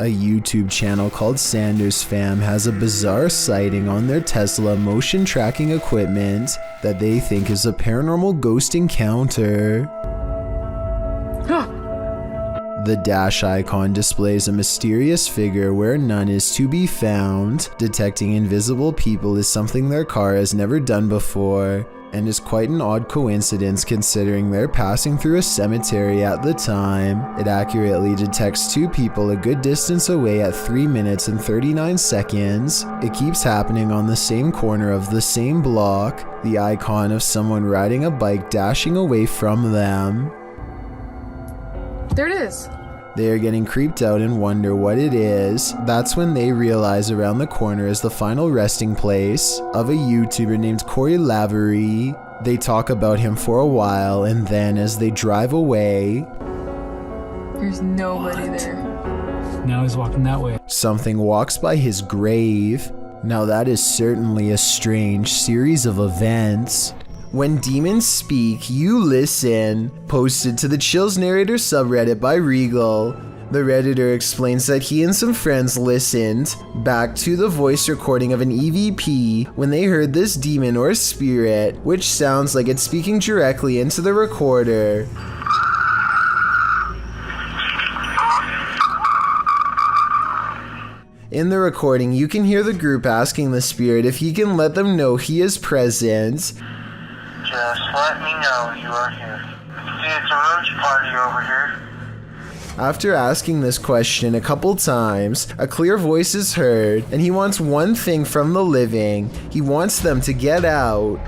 A YouTube channel called Sanders Fam has a bizarre sighting on their Tesla motion tracking equipment that they think is a paranormal ghost encounter. The dash icon displays a mysterious figure where none is to be found. Detecting invisible people is something their car has never done before, and is quite an odd coincidence considering they're passing through a cemetery at the time. It accurately detects two people a good distance away at 3 minutes and 39 seconds. It keeps happening on the same corner of the same block, the icon of someone riding a bike dashing away from them. There it is. They are getting creeped out and wonder what it is. That's when they realize around the corner is the final resting place of a YouTuber named Corey Lavery. They talk about him for a while, and then as they drive away, there's nobody there. Now he's walking that way. Something walks by his grave. Now that is certainly a strange series of events. When demons speak, you listen. Posted to the Chills Narrator subreddit by Regal. The Redditor explains that he and some friends listened back to the voice recording of an EVP when they heard this demon or spirit, which sounds like it's speaking directly into the recorder. In the recording, you can hear the group asking the spirit if he can let them know he is present. Just let me know you are here. See, it's a roach party over here. After asking this question a couple times, a clear voice is heard, and he wants one thing from the living. He wants them to get out.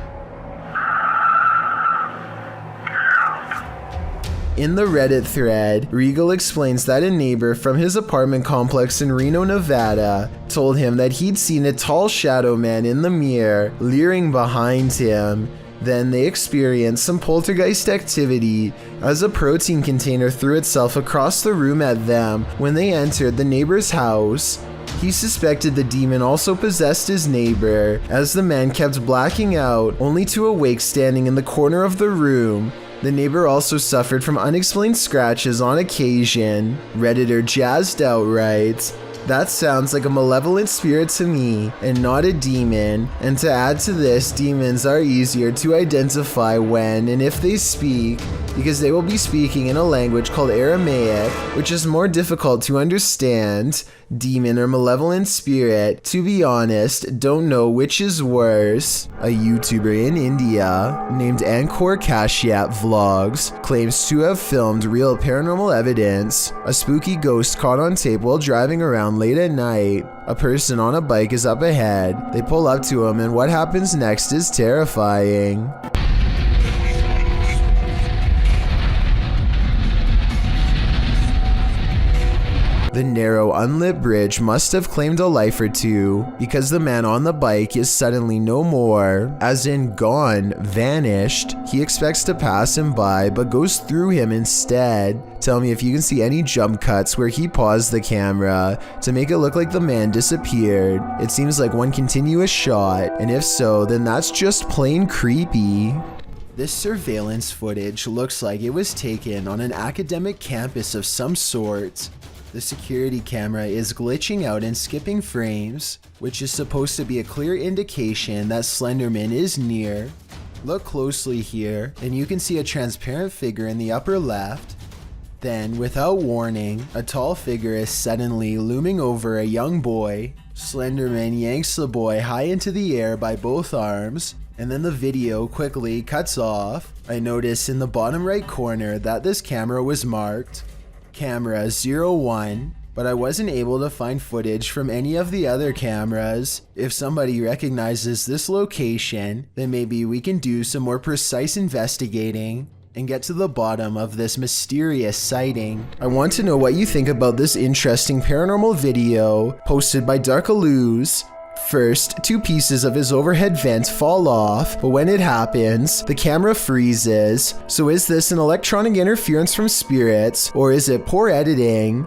In the Reddit thread, Regal explains that a neighbor from his apartment complex in Reno, Nevada, told him that he'd seen a tall shadow man in the mirror, leering behind him. Then they experienced some poltergeist activity as a protein container threw itself across the room at them when they entered the neighbor's house. He suspected the demon also possessed his neighbor, as the man kept blacking out, only to awake standing in the corner of the room. The neighbor also suffered from unexplained scratches on occasion. Redditor Jazzed Out writes, "That sounds like a malevolent spirit to me, and not a demon. And to add to this, demons are easier to identify when and if they speak, because they will be speaking in a language called Aramaic, which is more difficult to understand. Demon or malevolent spirit, to be honest, don't know which is worse." A YouTuber in India named Ankor Kashyap Vlogs claims to have filmed real paranormal evidence. A spooky ghost caught on tape while driving around late at night. A person on a bike is up ahead. They pull up to him, and what happens next is terrifying. The narrow, unlit bridge must have claimed a life or two, because the man on the bike is suddenly no more, as in gone, vanished. He expects to pass him by, but goes through him instead. Tell me if you can see any jump cuts where he paused the camera to make it look like the man disappeared. It seems like one continuous shot, and if so, then that's just plain creepy. This surveillance footage looks like it was taken on an academic campus of some sort. The security camera is glitching out and skipping frames, which is supposed to be a clear indication that Slenderman is near. Look closely here, and you can see a transparent figure in the upper left. Then, without warning, a tall figure is suddenly looming over a young boy. Slenderman yanks the boy high into the air by both arms, and then the video quickly cuts off. I notice in the bottom right corner that this camera was marked Camera 01, but I wasn't able to find footage from any of the other cameras. If somebody recognizes this location, then maybe we can do some more precise investigating and get to the bottom of this mysterious sighting. I want to know what you think about this interesting paranormal video posted by Darkalooz. First, two pieces of his overhead vent fall off, but when it happens, the camera freezes. So is this an electronic interference from spirits, or is it poor editing?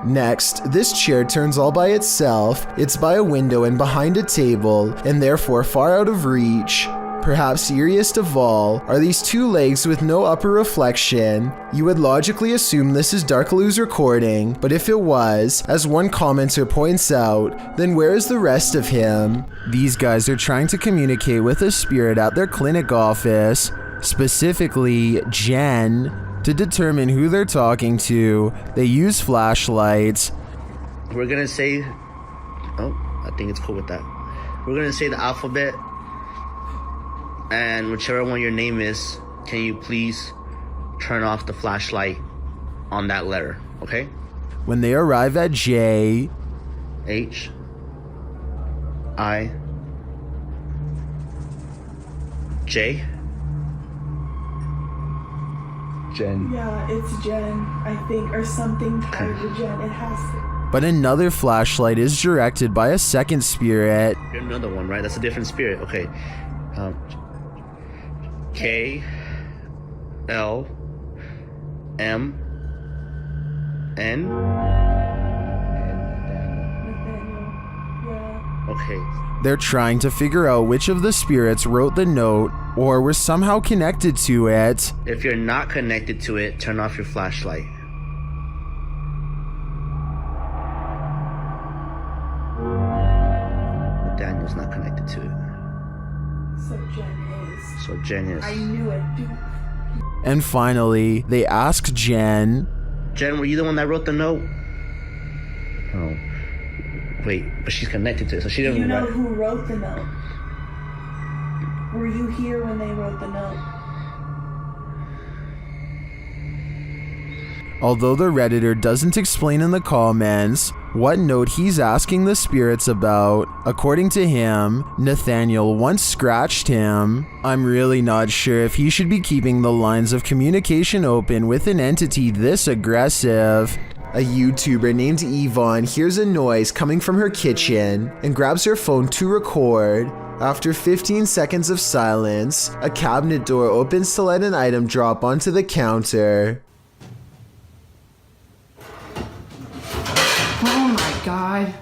Next, this chair turns all by itself. It's by a window and behind a table, and therefore far out of reach. Perhaps eeriest of all are these two legs with no upper reflection. You would logically assume this is Darkaloo's recording, but if it was, as one commenter points out, then where is the rest of him? These guys are trying to communicate with a spirit at their clinic office, specifically Jen. To determine who they're talking to, they use flashlights. We're gonna say, oh, I think it's cool with that. We're gonna say the alphabet, and whichever one your name is, can you please turn off the flashlight on that letter, okay? When they arrive at J, H, I, J. Jen. Yeah, it's Jen, I think, or something tied to Jen. It has to. but another flashlight is directed by a second spirit. Another one, right? That's a different spirit. Okay. K, L, M, N. Nathaniel. Yeah. Okay. They're trying to figure out which of the spirits wrote the note or were somehow connected to it. If you're not connected to it, turn off your flashlight. Daniel's not connected to it. So Jen is. So Jen is. I knew it. Dude. And finally, they ask Jen, Jen, were you the one that wrote the note? Oh. Wait, but she's connected to it, so she didn't You know write. who wrote the note? Were you here when they wrote the note? although the Redditor doesn't explain in the comments what note he's asking the spirits about. According to him, Nathaniel once scratched him. I'm really not sure if he should be keeping the lines of communication open with an entity this aggressive. A YouTuber named Yvonne hears a noise coming from her kitchen and grabs her phone to record. After 15 seconds of silence, a cabinet door opens to let an item drop onto the counter. Oh my god.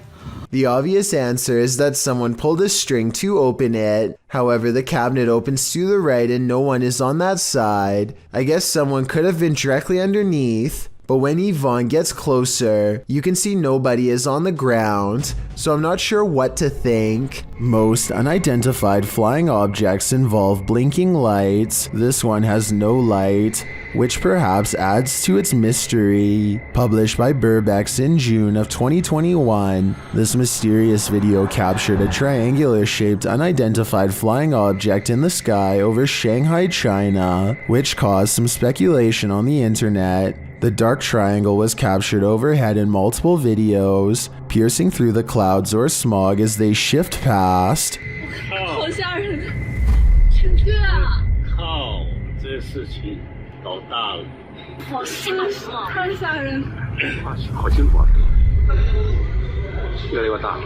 The obvious answer is that someone pulled a string to open it. However, the cabinet opens to the right and no one is on that side. I guess someone could have been directly underneath. But when Yvonne gets closer, you can see nobody is on the ground, so I'm not sure what to think. Most unidentified flying objects involve blinking lights. This one has no light, which perhaps adds to its mystery. Published by Burbex in June of 2021, this mysterious video captured a triangular-shaped unidentified flying object in the sky over Shanghai, China, which caused some speculation on the internet. The dark triangle was captured overhead in multiple videos, piercing through the clouds or smog as they shift past. 好吓人！陈哥啊！靠，这事情搞大了！好吓人啊！太吓人了！好辛苦啊，越来越大了。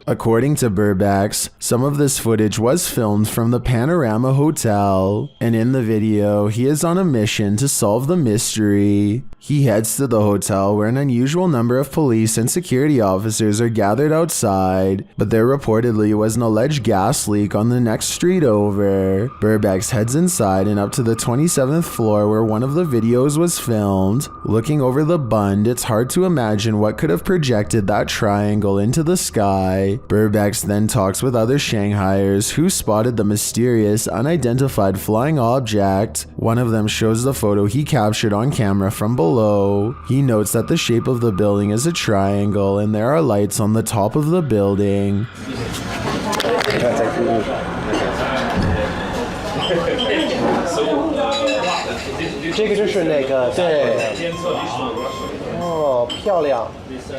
According to Burbex, some of this footage was filmed from the Panorama Hotel, and in the video, he is on a mission to solve the mystery. He heads to the hotel where an unusual number of police and security officers are gathered outside, but there reportedly was an alleged gas leak on the next street over. Burbex heads inside and up to the 27th floor where one of the videos was filmed. Looking over the bund, it's hard to imagine what could have projected that triangle into the sky. Burbex then talks with other Shanghaiers who spotted the mysterious, unidentified flying object. One of them shows the photo he captured on camera from below. He notes that the shape of the building is a triangle and there are lights on the top of the building. 这个就是那个对。哦，漂亮，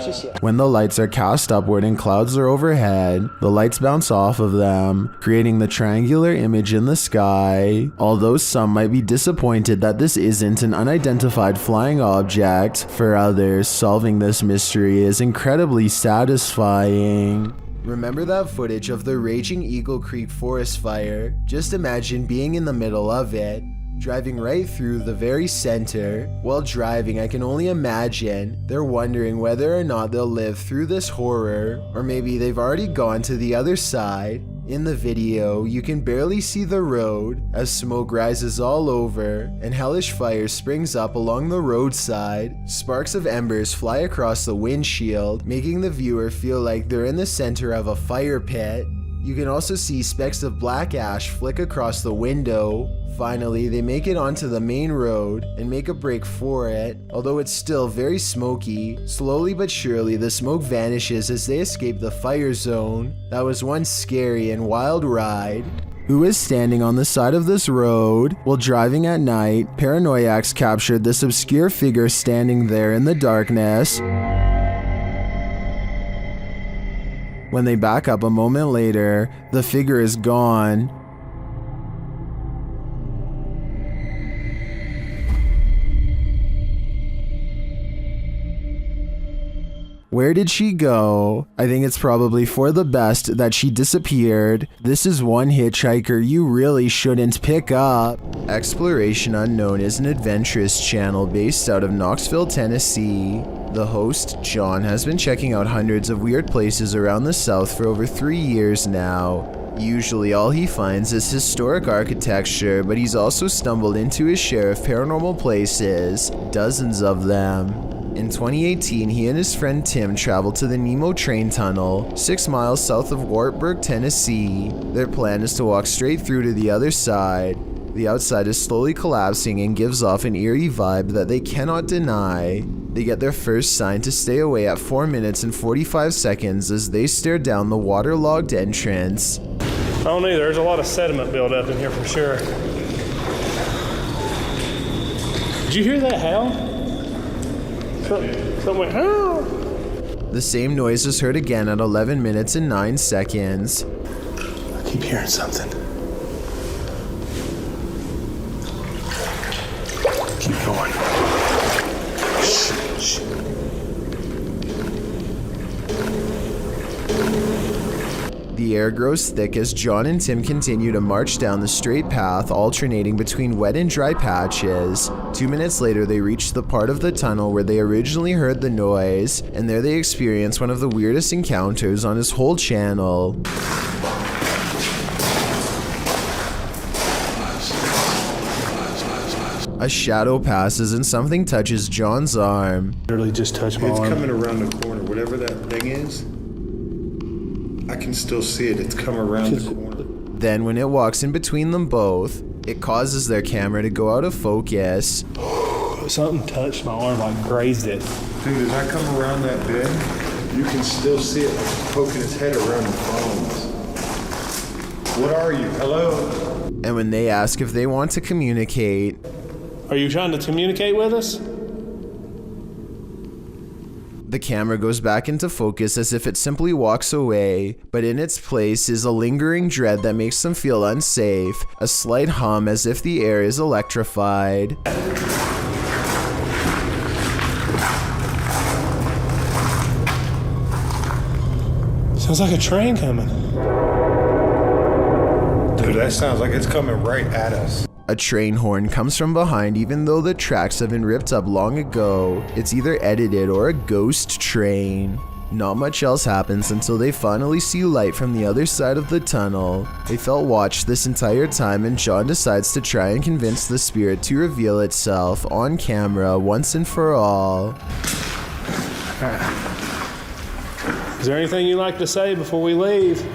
谢谢。 When the lights are cast upward and clouds are overhead, the lights bounce off of them, creating the triangular image in the sky. Although some might be disappointed that this isn't an unidentified flying object, for others, solving this mystery is incredibly satisfying. Remember that footage of the Raging Eagle Creek forest fire? Just imagine being in the middle of it, driving right through the very center. While driving, I can only imagine they're wondering whether or not they'll live through this horror, or maybe they've already gone to the other side. In the video, you can barely see the road as smoke rises all over and hellish fire springs up along the roadside. Sparks of embers fly across the windshield, making the viewer feel like they're in the center of a fire pit. You can also see specks of black ash flick across the window. Finally, they make it onto the main road and make a break for it. Although it's still very smoky, slowly but surely the smoke vanishes as they escape the fire zone. That was one scary and wild ride. Who is standing on the side of this road? While driving at night, paranoiacs captured this obscure figure standing there in the darkness. When they back up a moment later, the figure is gone. Where did she go? I think it's probably for the best that she disappeared. This is one hitchhiker you really shouldn't pick up. Exploration Unknown is an adventurous channel based out of Knoxville, Tennessee. The host, John, has been checking out hundreds of weird places around the South for over 3 years now. Usually all he finds is historic architecture, but he's also stumbled into his share of paranormal places, dozens of them. In 2018, he and his friend Tim traveled to the Nemo train tunnel, 6 miles south of Wartburg, Tennessee. Their plan is to walk straight through to the other side. The outside is slowly collapsing and gives off an eerie vibe that they cannot deny. They get their first sign to stay away at 4 minutes and 45 seconds as they stare down the waterlogged entrance. I don't either. There's a lot of sediment buildup in here for sure. Did you hear that howl? Something went, howl. The same noise is heard again at 11 minutes and 9 seconds. I keep hearing something. Keep going. Shh. The air grows thick as John and Tim continue to march down the straight path, alternating between wet and dry patches. 2 minutes later, they reach the part of the tunnel where they originally heard the noise, and there they experience one of the weirdest encounters on his whole channel. A shadow passes and something touches John's arm. Literally just touched my arm. It's coming around the corner, whatever that thing is. I can still see it. It's come around the corner. Then when it walks in between them both, it causes their camera to go out of focus. Something touched my arm, like grazed it. Dude, as I come around that bend, you can still see it poking its head around the phones. What are you? Hello? And when they ask if they want to communicate, Are you trying to communicate with us? the camera goes back into focus as if it simply walks away, but in its place is a lingering dread that makes them feel unsafe, a slight hum as if the air is electrified. Sounds like a train coming. Dude, that sounds like it's coming right at us. A train horn comes from behind even though the tracks have been ripped up long ago. It's either edited or a ghost train. Not much else happens until they finally see light from the other side of the tunnel. They felt watched this entire time, and John decides to try and convince the spirit to reveal itself on camera once and for all. Is there anything you'd like to say before we leave?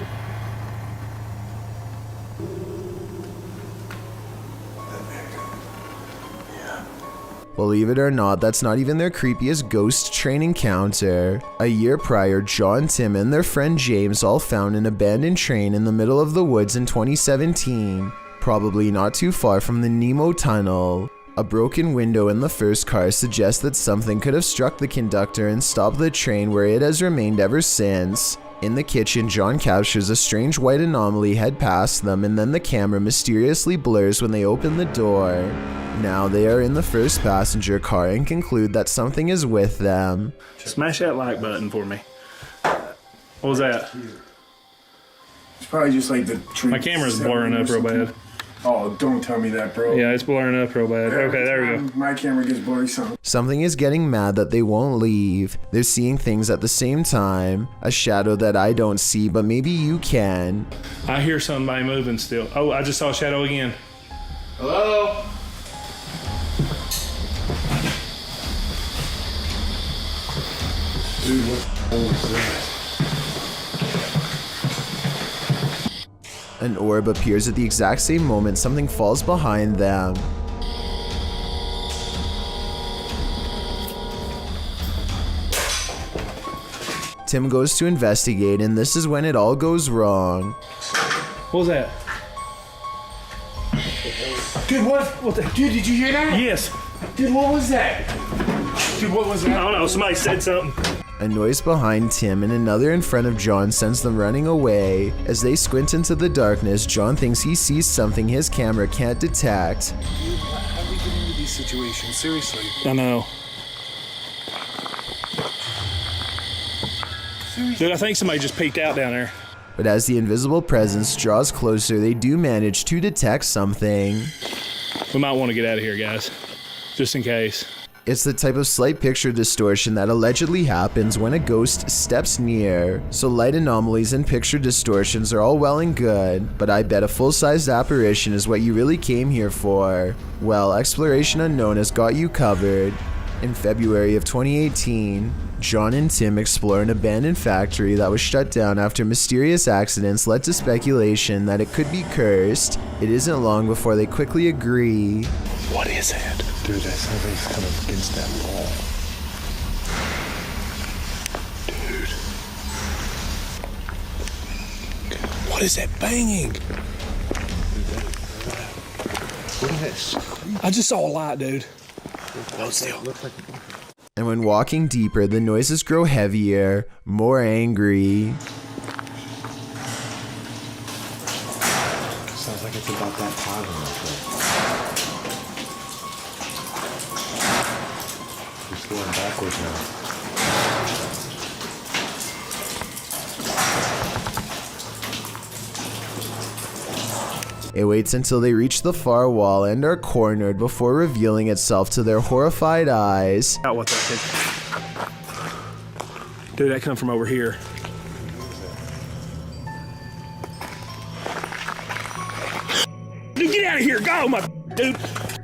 Believe it or not, that's not even their creepiest ghost train encounter. A year prior, John, Tim, and their friend James all found an abandoned train in the middle of the woods in 2017, probably not too far from the Nemo tunnel. A broken window in the first car suggests that something could have struck the conductor and stopped the train, where it has remained ever since. In the kitchen, John captures a strange white anomaly head past them, and then the camera mysteriously blurs when they open the door. Now they are in the first passenger car and conclude that something is with them. Smash that like button for me. What was that? It's probably just like the tree. My camera's blurring up real bad. Oh, don't tell me that, bro. Yeah, it's blurring up real bad. Okay, there we go. My camera gets blurry something. Something is getting mad that they won't leave. They're seeing things at the same time. A shadow that I don't see, but maybe you can. I hear somebody moving still. Oh, I just saw a shadow again. Hello? Dude, what was that? An orb appears at the exact same moment something falls behind them. Tim goes to investigate, and this is when it all goes wrong. What was that? Dude, what the? Dude, did you hear that? Yes. Dude, what was that? Dude, what was that? I don't know. Somebody said something. A noise behind Tim and another in front of John sends them running away. As they squint into the darkness, John thinks he sees something his camera can't detect. Dude, how do we get into these situations? Seriously. I know. Dude, I think somebody just peeked out down there. But as the invisible presence draws closer, they do manage to detect something. We might want to get out of here, guys. Just in case. It's the type of slight picture distortion that allegedly happens when a ghost steps near. So light anomalies and picture distortions are all well and good, but I bet a full-sized apparition is what you really came here for. Well, Exploration Unknown has got you covered. In February of 2018, John and Tim explore an abandoned factory that was shut down after mysterious accidents led to speculation that it could be cursed. It isn't long before they quickly agree. What is it? Dude, that somebody's coming against that wall. Dude. What is that banging? What is that? I just saw a light, dude. Hold still. And when walking deeper, the noises grow heavier, more angry. Sounds like it's about that time in that place. Just going backwards now. It waits until they reach the far wall and are cornered before revealing itself to their horrified eyes. Out what that is. Dude, that come from over here. Dude, get out of here! Go, my dude!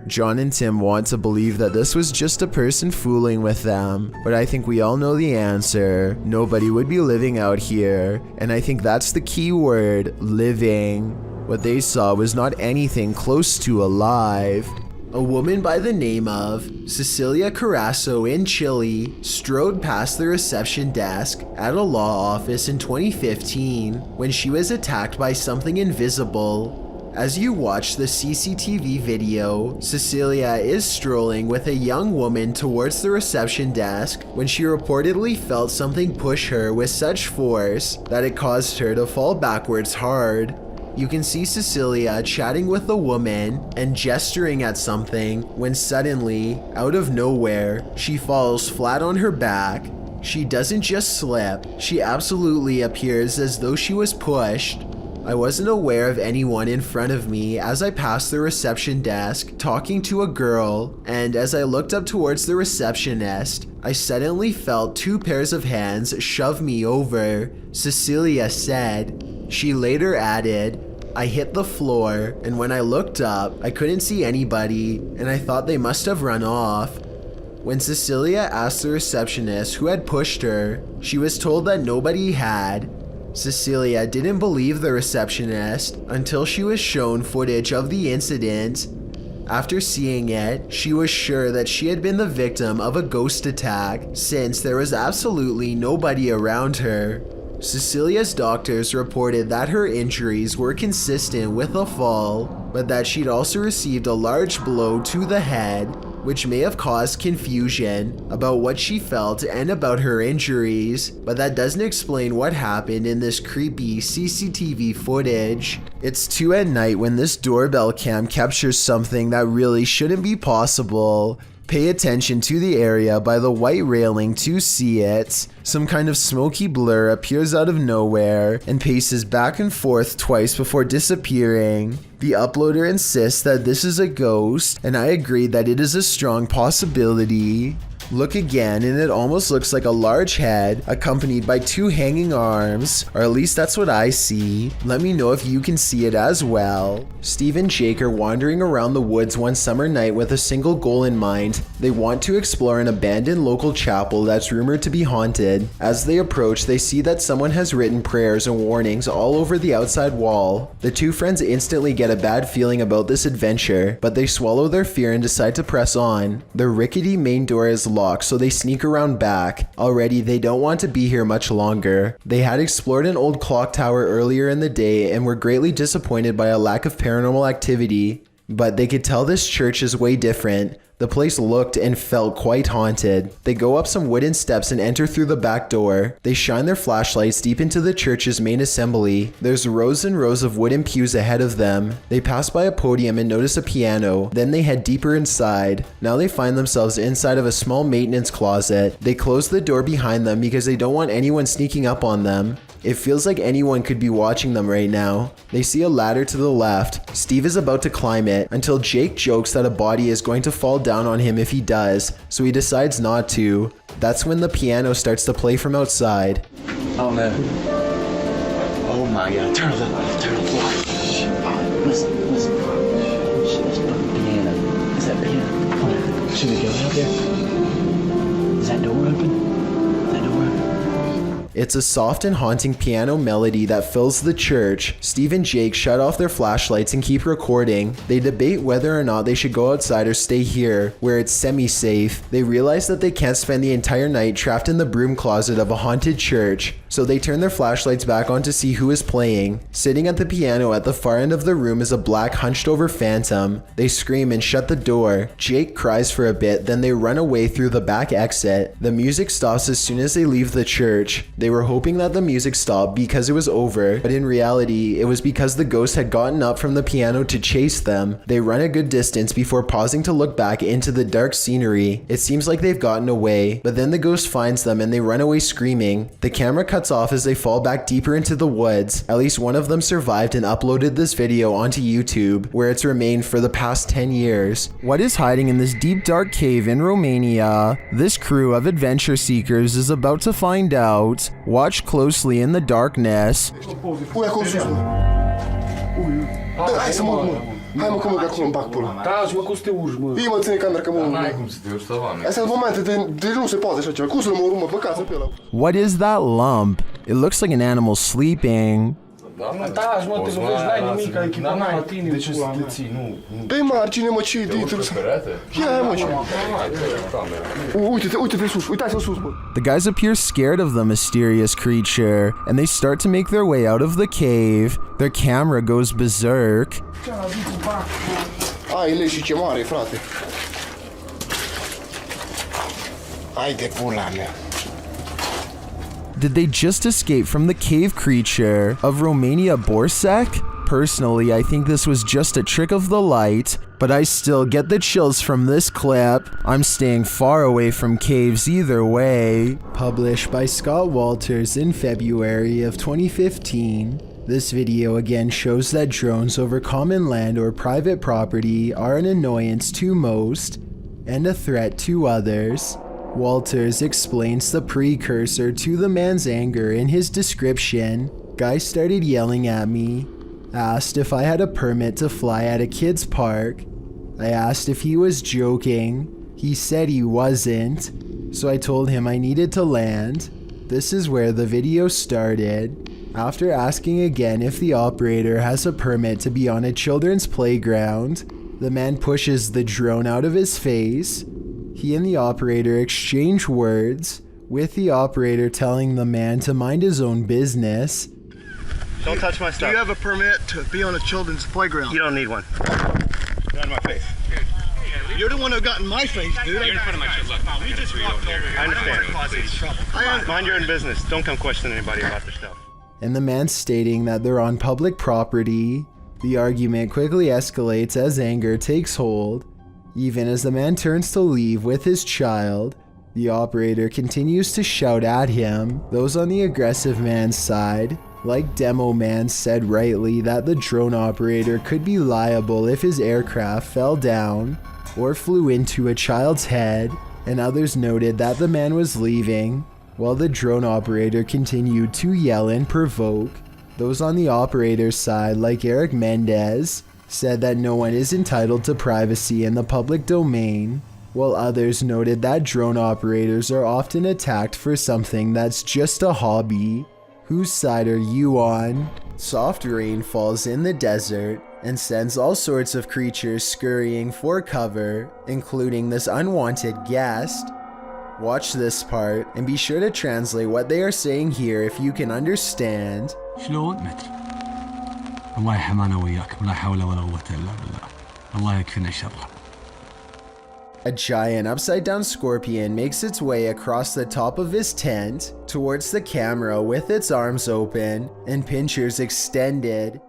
John and Tim want to believe that this was just a person fooling with them, but I think we all know the answer. Nobody would be living out here, and I think that's the key word, living. What they saw was not anything close to alive. A woman by the name of Cecilia Carasso in Chile strode past the reception desk at a law office in 2015 when she was attacked by something invisible. As you watch the CCTV video, Cecilia is strolling with a young woman towards the reception desk when she reportedly felt something push her with such force that it caused her to fall backwards hard. You can see Cecilia chatting with the woman and gesturing at something when suddenly, out of nowhere, she falls flat on her back. She doesn't just slip, she absolutely appears as though she was pushed. I wasn't aware of anyone in front of me as I passed the reception desk talking to a girl, and as I looked up towards the receptionist, I suddenly felt 2 pairs of hands shove me over, Cecilia said. She later added, I hit the floor, and when I looked up, I couldn't see anybody, and I thought they must have run off. When Cecilia asked the receptionist who had pushed her, she was told that nobody had. Cecilia didn't believe the receptionist until she was shown footage of the incident. After seeing it, she was sure that she had been the victim of a ghost attack since there was absolutely nobody around her. Cecilia's doctors reported that her injuries were consistent with a fall, but that she'd also received a large blow to the head, which may have caused confusion about what she felt and about her injuries, but that doesn't explain what happened in this creepy CCTV footage. It's 2 at night when this doorbell cam captures something that really shouldn't be possible. Pay attention to the area by the white railing to see it. Some kind of smoky blur appears out of nowhere and paces back and forth twice before disappearing. The uploader insists that this is a ghost, and I agree that it is a strong possibility. Look again and it almost looks like a large head accompanied by 2 hanging arms, or at least that's what I see. Let me know if you can see it as well. Steve and Jake are wandering around the woods one summer night with a single goal in mind. They want to explore an abandoned local chapel that's rumored to be haunted. As they approach, they see that someone has written prayers and warnings all over the outside wall. The 2 friends instantly get a bad feeling about this adventure, but they swallow their fear and decide to press on. The rickety main door is locked, so they sneak around back. Already they don't want to be here much longer. They had explored an old clock tower earlier in the day and were greatly disappointed by a lack of paranormal activity, but they could tell this church is way different. The place looked and felt quite haunted. They go up some wooden steps and enter through the back door. They shine their flashlights deep into the church's main assembly. There's rows and rows of wooden pews ahead of them. They pass by a podium and notice a piano. Then they head deeper inside. Now they find themselves inside of a small maintenance closet. They close the door behind them because they don't want anyone sneaking up on them. It feels like anyone could be watching them right now. They see a ladder to the left. Steve is about to climb it until Jake jokes that a body is going to fall down on him if he does, so he decides not to. That's when the piano starts to play from outside. Oh man. Oh my god. Turn off the light. Listen. Shit, that's fucking piano. Is that piano? Hold on. Should we go out there? Is that door open? It's a soft and haunting piano melody that fills the church. Steve and Jake shut off their flashlights and keep recording. They debate whether or not they should go outside or stay here, where it's semi-safe. They realize that they can't spend the entire night trapped in the broom closet of a haunted church, so they turn their flashlights back on to see who is playing. Sitting at the piano at the far end of the room is a black hunched over phantom. They scream and shut the door. Jake cries for a bit, then they run away through the back exit. The music stops as soon as they leave the church. They were hoping that the music stopped because it was over, but in reality, it was because the ghost had gotten up from the piano to chase them. They run a good distance before pausing to look back into the dark scenery. It seems like they've gotten away, but then the ghost finds them and they run away screaming. The camera cuts off as they fall back deeper into the woods. At least one of them survived and uploaded this video onto YouTube, where it's remained for the past 10 years. What is hiding in this deep dark cave in Romania? This crew of adventure seekers is about to find out. Watch closely in the darkness. Hai să mă urmă. Hai mă că mă acolo în bac pe ăla. Da, și mă, cum să te urci, mă? Ii mă ține camera că mă urmă. N-ai cum să te urci, doamne. Astea sunt momente de nu se poate așa ceva. Cum să mă urmă? Păcați pe ăla. What is that lump? It looks like an animal sleeping. Da, și mă, te lovești, n-ai nimic, ai echipament la tine. De ce să te ții? Nu. Pe margine, mă, ce-i ditul ăsta? Ia, mă, ce? Uite-te sus, uitați-vă sus, mă. The guys appear scared of the mysterious creature, and they start to make their way out of the cave. Their camera goes berserk. Ai leși ce mare, frate. Hai de pula mea. Did they just escape from the cave creature of Romania Borsec? Personally, I think this was just a trick of the light, but I still get the chills from this clip. I'm staying far away from caves either way. Published by Scott Walters in February of 2015. This video again shows that drones over common land or private property are an annoyance to most and a threat to others. Walters explains the precursor to the man's anger in his description. Guy started yelling at me, asked if I had a permit to fly at a kid's park. I asked if he was joking. He said he wasn't, so I told him I needed to land. This is where the video started. After asking again if the operator has a permit to be on a children's playground, the man pushes the drone out of his face. He and the operator exchange words, with the operator telling the man to mind his own business. Don't touch my stuff. Do you have a permit to be on a children's playground? You don't need one. Get out of my face. You're the one who got in my face, dude. You're in front of my shit. Look, we just walked over here. I understand. Mind your own business. Don't come question anybody about their stuff. And the man stating that they're on public property. The argument quickly escalates as anger takes hold. Even as the man turns to leave with his child, the operator continues to shout at him. Those on the aggressive man's side, like Demo Man, said rightly that the drone operator could be liable if his aircraft fell down or flew into a child's head, and others noted that the man was leaving while the drone operator continued to yell and provoke. Those on the operator's side, like Eric Mendez, said that no one is entitled to privacy in the public domain, while others noted that drone operators are often attacked for something that's just a hobby. Whose side are you on? Soft rain falls in the desert and sends all sorts of creatures scurrying for cover, including this unwanted guest. Watch this part and be sure to translate what they are saying here if you can understand. شلون متر الله يحمانا وياك ولا حول ولا قوة إلا بالله الله يكفينا شره. A giant upside-down scorpion makes its way across the top of his tent towards the camera with its arms open and pincers extended.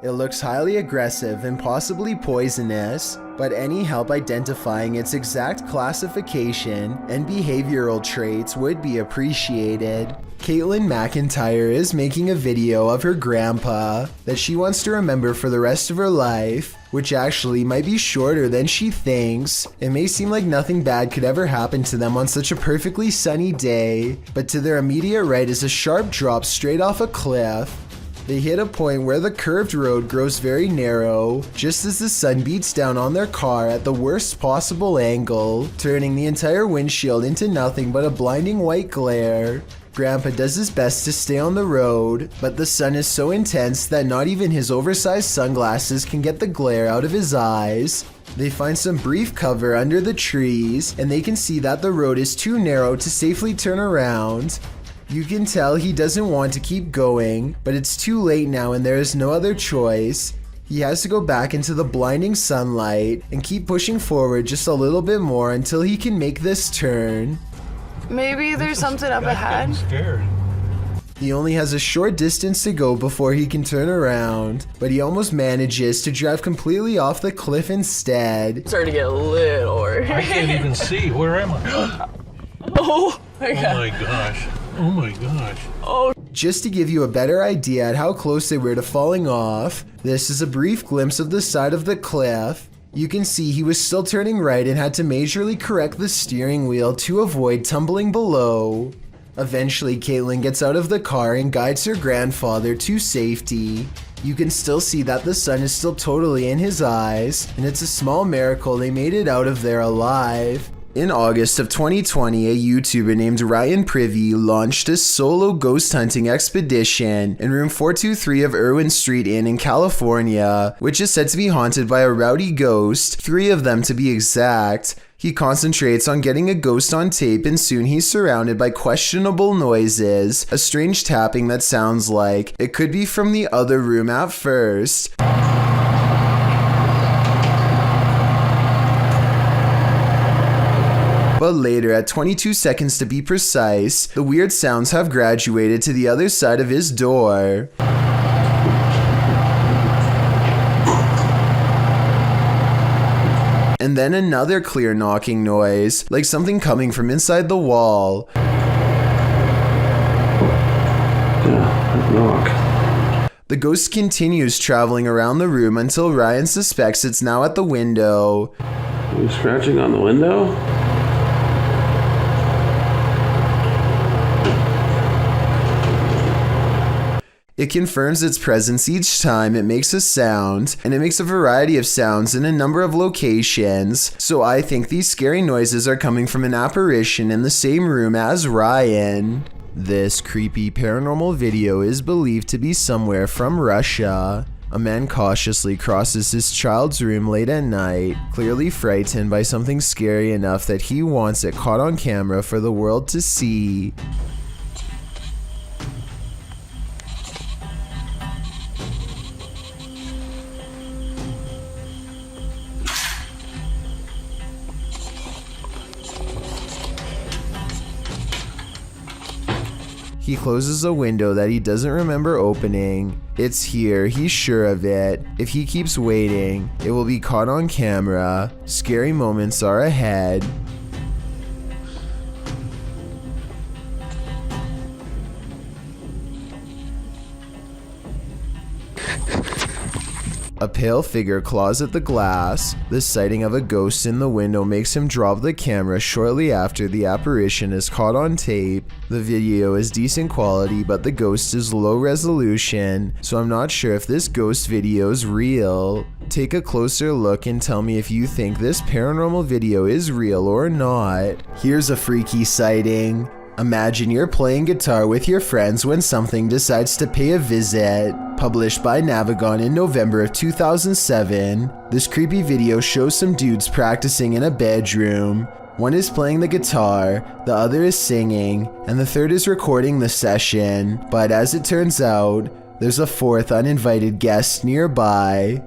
It looks highly aggressive and possibly poisonous, but any help identifying its exact classification and behavioral traits would be appreciated. Caitlin McIntyre is making a video of her grandpa that she wants to remember for the rest of her life, which actually might be shorter than she thinks. It may seem like nothing bad could ever happen to them on such a perfectly sunny day, but to their immediate right is a sharp drop straight off a cliff. They hit a point where the curved road grows very narrow, just as the sun beats down on their car at the worst possible angle, turning the entire windshield into nothing but a blinding white glare. Grandpa does his best to stay on the road, but the sun is so intense that not even his oversized sunglasses can get the glare out of his eyes. They find some brief cover under the trees, and they can see that the road is too narrow to safely turn around. You can tell he doesn't want to keep going, but it's too late now and there is no other choice. He has to go back into the blinding sunlight and keep pushing forward just a little bit more until he can make this turn. Maybe there's something up ahead. He only has a short distance to go before he can turn around, but he almost manages to drive completely off the cliff instead. Starting to get a little worried. I can't even see. Where am I? Oh my god. Oh my gosh. Oh my gosh. Oh. Just to give you a better idea at how close they were to falling off, this is a brief glimpse of the side of the cliff. You can see he was still turning right and had to majorly correct the steering wheel to avoid tumbling below. Eventually, Caitlin gets out of the car and guides her grandfather to safety. You can still see that the sun is still totally in his eyes, and it's a small miracle they made it out of there alive. In August of 2020, a YouTuber named Ryan Privy launched a solo ghost hunting expedition in room 423 of Irwin Street Inn in California, which is said to be haunted by a rowdy ghost, 3 of them to be exact. He concentrates on getting a ghost on tape, and soon he's surrounded by questionable noises, a strange tapping that sounds like it could be from the other room at first. But later, at 22 seconds to be precise, the weird sounds have graduated to the other side of his door. And then another clear knocking noise, like something coming from inside the wall. The ghost continues traveling around the room until Ryan suspects it's now at the window. Are you scratching on the window? It confirms its presence each time it makes a sound, and it makes a variety of sounds in a number of locations, so I think these scary noises are coming from an apparition in the same room as Ryan. This creepy paranormal video is believed to be somewhere from Russia. A man cautiously crosses his child's room late at night, clearly frightened by something scary enough that he wants it caught on camera for the world to see. He closes a window that he doesn't remember opening It's here, he's sure of it. If he keeps waiting, it will be caught on camera. Scary moments are ahead. A pale figure claws at the glass. The sighting of a ghost in the window makes him drop the camera shortly after the apparition is caught on tape. The video is decent quality, but the ghost is low resolution, so I'm not sure if this ghost video is real. Take a closer look and tell me if you think this paranormal video is real or not. Here's a freaky sighting. Imagine you're playing guitar with your friends when something decides to pay a visit. Published by Navigon in November of 2007, this creepy video shows some dudes practicing in a bedroom. One is playing the guitar, the other is singing, and the third is recording the session. But as it turns out, there's a fourth uninvited guest nearby.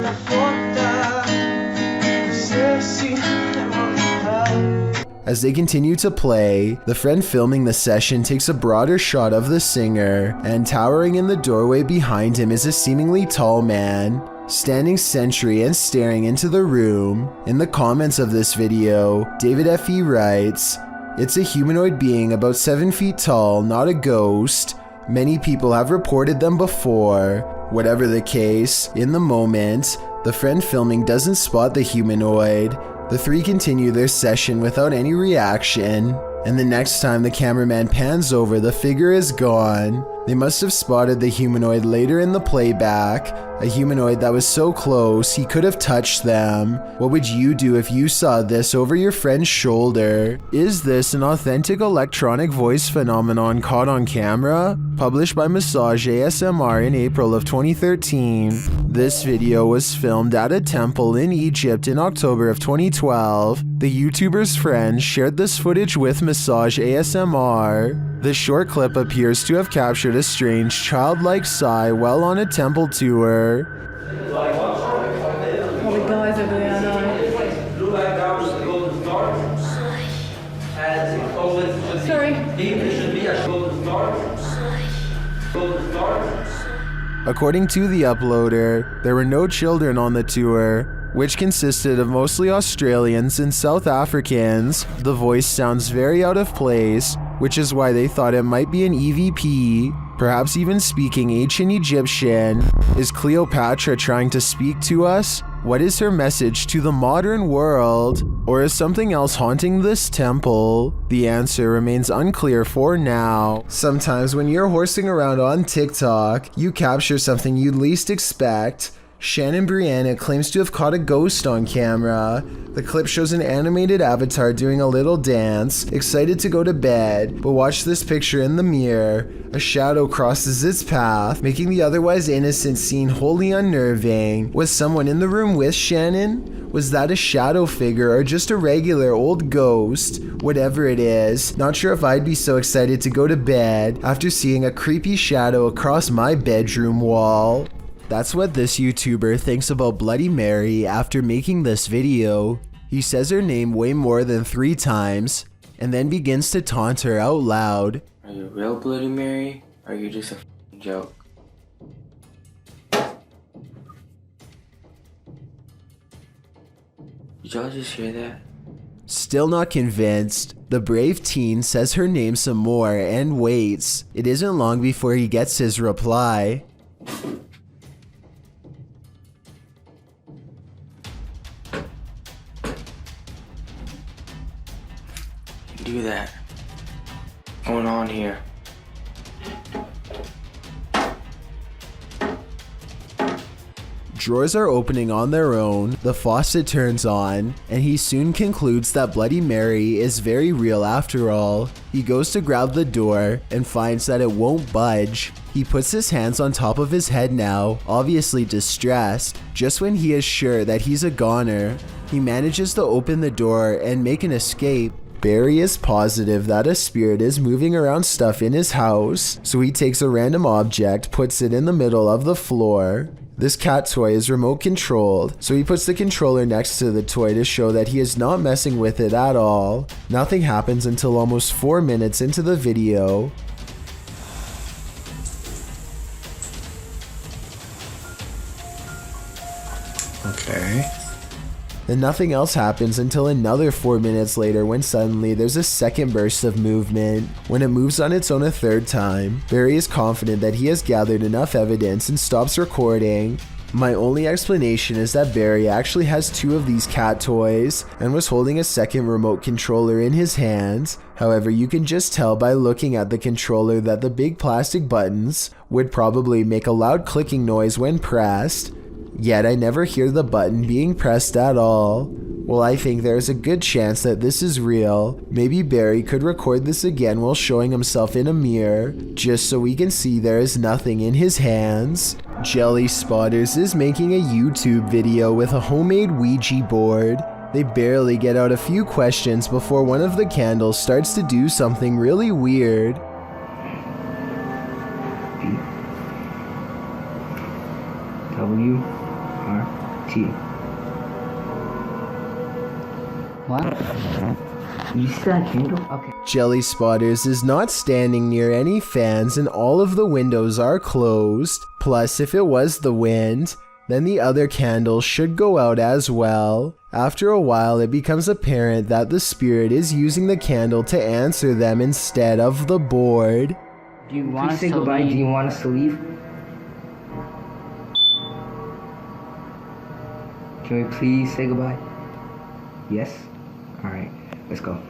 As they continue to play, the friend filming the session takes a broader shot of the singer, and towering in the doorway behind him is a seemingly tall man, standing sentry and staring into the room. In the comments of this video, David F.E. writes, "It's a humanoid being about 7 feet tall, not a ghost. Many people have reported them before." Whatever the case, in the moment, the friend filming doesn't spot the humanoid. The three continue their session without any reaction, and the next time the cameraman pans over, the figure is gone. They must have spotted the humanoid later in the playback, a humanoid that was so close he could have touched them. What would you do if you saw this over your friend's shoulder? Is this an authentic electronic voice phenomenon caught on camera? Published by Massage ASMR in April of 2013. This video was filmed at a temple in Egypt in October of 2012. The YouTuber's friend shared this footage with Massage ASMR. The short clip appears to have captured a strange childlike sigh while on a temple tour. All the guys over there, I know. Sorry. According to the uploader, there were no children on the tour, which consisted of mostly Australians and South Africans. The voice sounds very out of place, which is why they thought it might be an EVP, perhaps even speaking ancient Egyptian. Is Cleopatra trying to speak to us? What is her message to the modern world? Or is something else haunting this temple? The answer remains unclear for now. Sometimes when you're horsing around on TikTok, you capture something you'd least expect. Shannon Brianna claims to have caught a ghost on camera. The clip shows an animated avatar doing a little dance, excited to go to bed, but watch this picture in the mirror. A shadow crosses its path, making the otherwise innocent scene wholly unnerving. Was someone in the room with Shannon? Was that a shadow figure or just a regular old ghost? Whatever it is, not sure if I'd be so excited to go to bed after seeing a creepy shadow across my bedroom wall. That's what this YouTuber thinks about Bloody Mary after making this video. He says her name way more than 3 times, and then begins to taunt her out loud. Are you real Bloody Mary, or are you just a f***ing joke? Did y'all just hear that? Still not convinced, the brave teen says her name some more and waits. It isn't long before he gets his reply. Do that. What's going on here? Drawers are opening on their own, the faucet turns on, and he soon concludes that Bloody Mary is very real after all. He goes to grab the door and finds that it won't budge. He puts his hands on top of his head now, obviously distressed. Just when he is sure that he's a goner, he manages to open the door and make an escape. Barry is positive that a spirit is moving around stuff in his house, so he takes a random object, puts it in the middle of the floor. This cat toy is remote controlled, so he puts the controller next to the toy to show that he is not messing with it at all. Nothing happens until almost 4 minutes into the video. and nothing else happens until another 4 minutes later when suddenly there's a second burst of movement. When it moves on its own a third time, Barry is confident that he has gathered enough evidence and stops recording. My only explanation is that Barry actually has 2 of these cat toys and was holding a second remote controller in his hands. However, you can just tell by looking at the controller that the big plastic buttons would probably make a loud clicking noise when pressed, yet I never hear the button being pressed at all. Well, I think there's a good chance that this is real. Maybe Barry could record this again while showing himself in a mirror, just so we can see there is nothing in his hands. Jelly Spotters is making a YouTube video with a homemade Ouija board. They barely get out a few questions before one of the candles starts to do something really weird. W-R-T. What? You see that candle? Okay. Jelly Spotters is not standing near any fans and all of the windows are closed. Plus, if it was the wind, then the other candles should go out as well. After a while, it becomes apparent that the spirit is using the candle to answer them instead of the board. Do you want us to say goodbye? Do you want us to leave? Can we please say goodbye? Yes? Alright, let's go.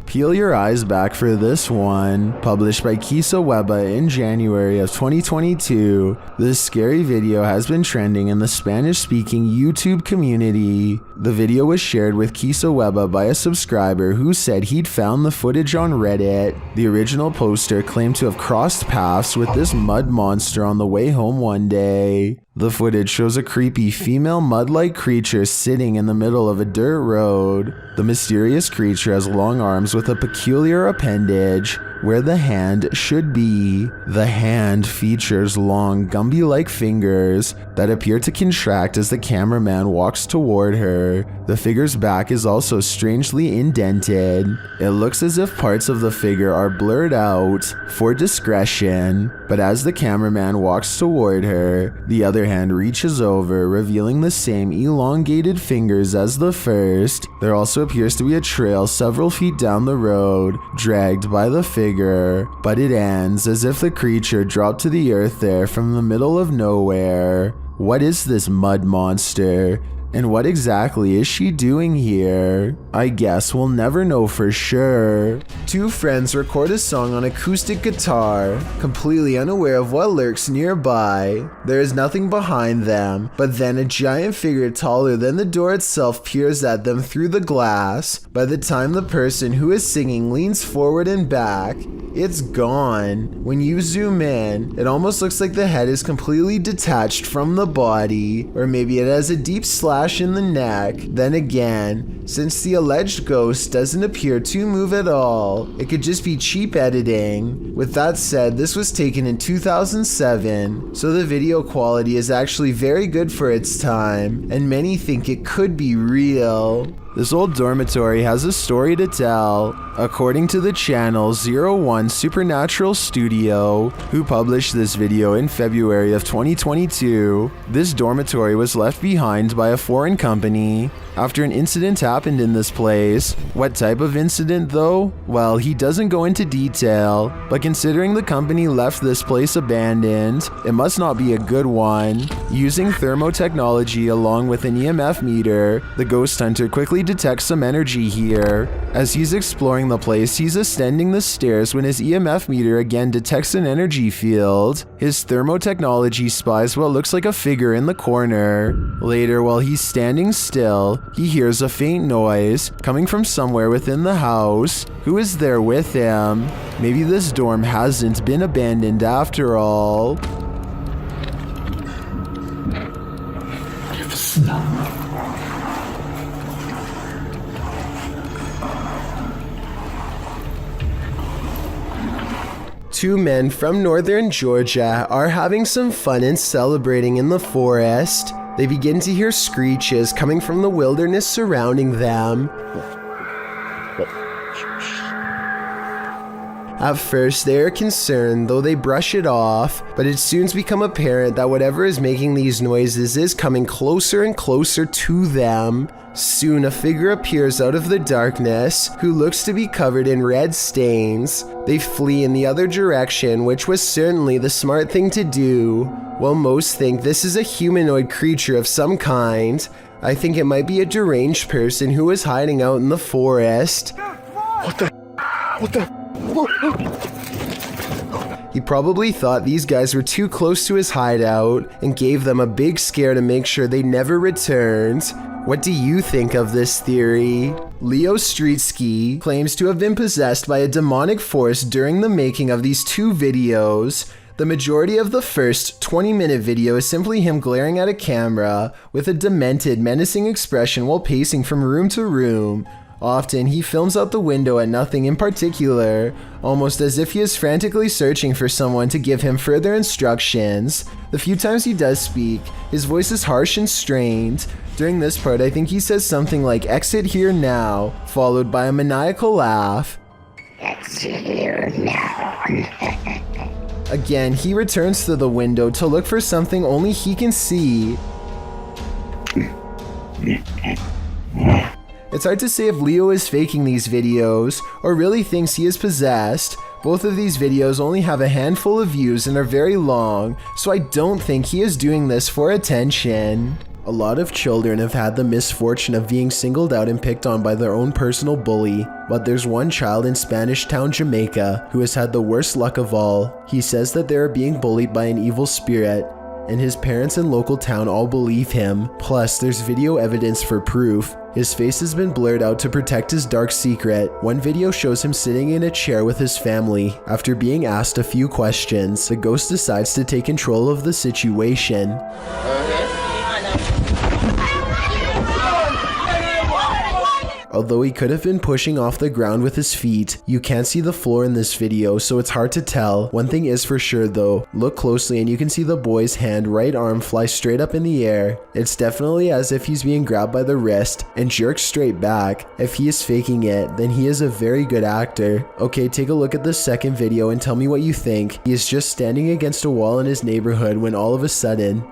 Peel your eyes back for this one. Published by Kisa Weba in January of 2022, this scary video has been trending in the Spanish-speaking YouTube community. The video was shared with Kisa Weba by a subscriber who said he'd found the footage on Reddit. The original poster claimed to have crossed paths with this mud monster on the way home one day. The footage shows a creepy female mud-like creature sitting in the middle of a dirt road. The mysterious creature has long arms with a peculiar appendage where the hand should be. The hand features long Gumby-like fingers that appear to contract as the cameraman walks toward her. The figure's back is also strangely indented. It looks as if parts of the figure are blurred out for discretion, but as the cameraman walks toward her, the other hand reaches over, revealing the same elongated fingers as the first. There also appears to be a trail several feet down the road, dragged by the figure, but it ends as if the creature dropped to the earth there from the middle of nowhere. What is this mud monster? And what exactly is she doing here? I guess we'll never know for sure. 2 friends record a song on acoustic guitar, completely unaware of what lurks nearby. There is nothing behind them, but then a giant figure taller than the door itself peers at them through the glass. By the time the person who is singing leans forward and back, it's gone. When you zoom in, it almost looks like the head is completely detached from the body, or maybe it has a deep slash in the neck. Then again, since the alleged ghost doesn't appear to move at all, it could just be cheap editing. With that said, this was taken in 2007, so the video quality is actually very good for its time, and many think it could be real. This old dormitory has a story to tell. According to the channel 01 Supernatural Studio, who published this video in February of 2022, this dormitory was left behind by a foreign company after an incident happened in this place. What type of incident though? Well, he doesn't go into detail, but considering the company left this place abandoned, it must not be a good one. Using thermotechnology along with an EMF meter, the ghost hunter quickly detects some energy here. As he's exploring the place, he's ascending the stairs when his EMF meter again detects an energy field. His thermotechnology spies what looks like a figure in the corner. Later, while he's standing still, he hears a faint noise coming from somewhere within the house. Who is there with him? Maybe this dorm hasn't been abandoned after all. Two men from northern Georgia are having some fun and celebrating in the forest. They begin to hear screeches coming from the wilderness surrounding them. At first, they are concerned, though they brush it off, but it soon becomes apparent that whatever is making these noises is coming closer and closer to them. Soon, a figure appears out of the darkness, who looks to be covered in red stains. They flee in the other direction, which was certainly the smart thing to do. While most think this is a humanoid creature of some kind, I think it might be a deranged person who is hiding out in the forest. What the? He probably thought these guys were too close to his hideout and gave them a big scare to make sure they never returned. What do you think of this theory? Leo Streetsky claims to have been possessed by a demonic force during the making of these two videos. The majority of the first 20-minute video is simply him glaring at a camera with a demented, menacing expression while pacing from room to room. Often, he films out the window at nothing in particular, almost as if he is frantically searching for someone to give him further instructions. The few times he does speak, his voice is harsh and strained. During this part, I think he says something like "exit here now," followed by a maniacal laugh. Exit here now. Again, he returns to the window to look for something only he can see. It's hard to say if Leo is faking these videos or really thinks he is possessed. Both of these videos only have a handful of views and are very long, so I don't think he is doing this for attention. A lot of children have had the misfortune of being singled out and picked on by their own personal bully, but there's one child in Spanish Town, Jamaica, who has had the worst luck of all. He says that they are being bullied by an evil spirit, and his parents and local town all believe him. Plus, there's video evidence for proof. His face has been blurred out to protect his dark secret. One video shows him sitting in a chair with his family. After being asked a few questions, the ghost decides to take control of the situation. Although he could have been pushing off the ground with his feet, you can't see the floor in this video, so it's hard to tell. One thing is for sure though, look closely and you can see the boy's right arm fly straight up in the air. It's definitely as if he's being grabbed by the wrist and jerked straight back. If he is faking it, then he is a very good actor. Okay, take a look at the second video and tell me what you think. He is just standing against a wall in his neighborhood when all of a sudden...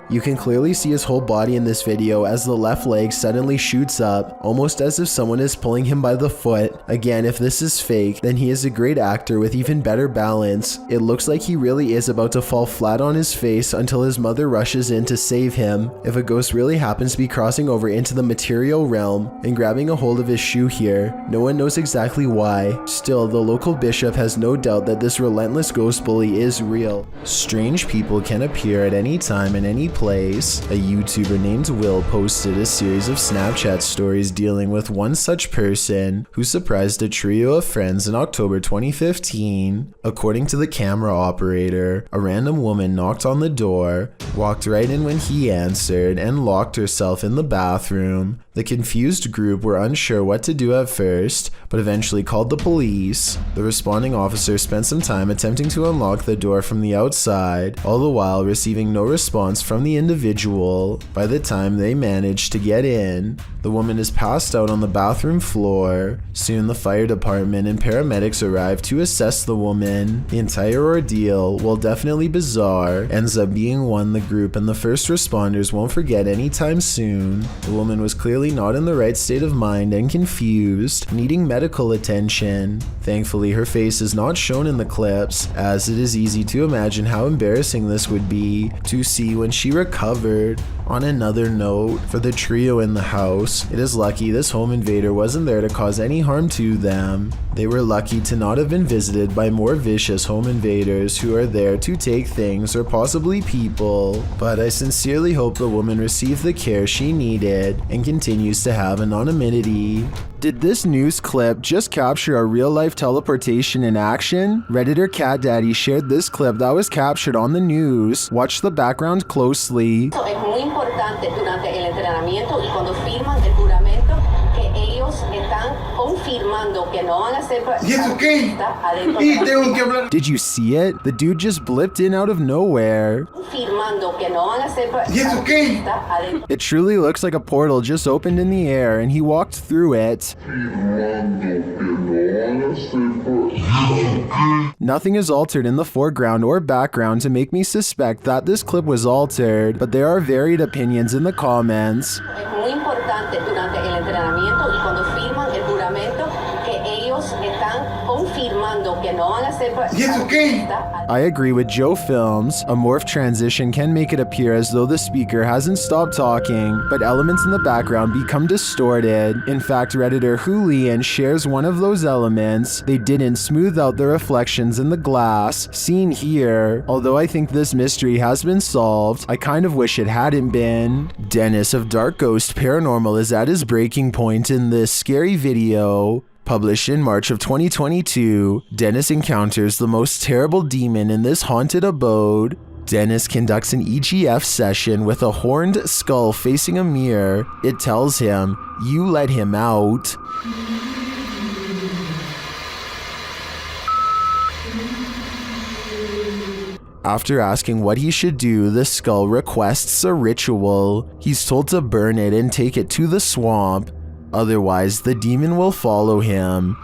You can clearly see his whole body in this video as the left leg suddenly shoots up, almost as if someone is pulling him by the foot. Again, if this is fake, then he is a great actor with even better balance. It looks like he really is about to fall flat on his face until his mother rushes in to save him. If a ghost really happens to be crossing over into the material realm and grabbing a hold of his shoe here, no one knows exactly why. Still, the local bishop has no doubt that this relentless ghost bully is real. Strange people can appear at any time in any place. A YouTuber named Will posted a series of Snapchat stories dealing with one such person who surprised a trio of friends in October 2015. According to the camera operator, a random woman knocked on the door, walked right in when he answered, and locked herself in the bathroom. The confused group were unsure what to do at first, but eventually called the police. The responding officer spent some time attempting to unlock the door from the outside, all the while receiving no response from the individual. By the time they managed to get in, the woman is passed out on the bathroom floor. Soon the fire department and paramedics arrive to assess the woman. The entire ordeal, while definitely bizarre, ends up being one the group and the first responders won't forget anytime soon. The woman was clearly not in the right state of mind and confused, needing medical attention. Thankfully, her face is not shown in the clips, as it is easy to imagine how embarrassing this would be to see when she recovered. On another note, for the trio in the house, it is lucky this home invader wasn't there to cause any harm to them. They were lucky to not have been visited by more vicious home invaders who are there to take things or possibly people. But I sincerely hope the woman received the care she needed and continues to have anonymity. Did this news clip just capture a real-life teleportation in action? Redditor Cat Daddy shared this clip that was captured on the news. Watch the background closely. Es muy importante durante el entrenamiento y cuando firman el juramento que ellos están confirmando que no van a hacer ¿Y eso qué? Y tengo que hablar. Did you see it? The dude just blipped in out of nowhere. ¿Y eso qué? It truly looks like a portal just opened in the air and he walked through it. Nothing is altered in the foreground or background to make me suspect that this clip was altered, but there are varied opinions in the comments. Muy importante durante el entrenamiento y cuando firman el juramento que ellos están confirmando que no van a ser. ¿Y eso qué? I agree with Joe Films. A morph transition can make it appear as though the speaker hasn't stopped talking, but elements in the background become distorted. In fact, Redditor Julian shares one of those elements. They didn't smooth out the reflections in the glass, seen here. Although I think this mystery has been solved, I kind of wish it hadn't been. Dennis of Dark Ghost Paranormal is at his breaking point in this scary video. Published in March of 2022, Dennis encounters the most terrible demon in this haunted abode. Dennis conducts an EGF session with a horned skull facing a mirror. It tells him, "You let him out." After asking what he should do, the skull requests a ritual. He's told to burn it and take it to the swamp. Otherwise, the demon will follow him.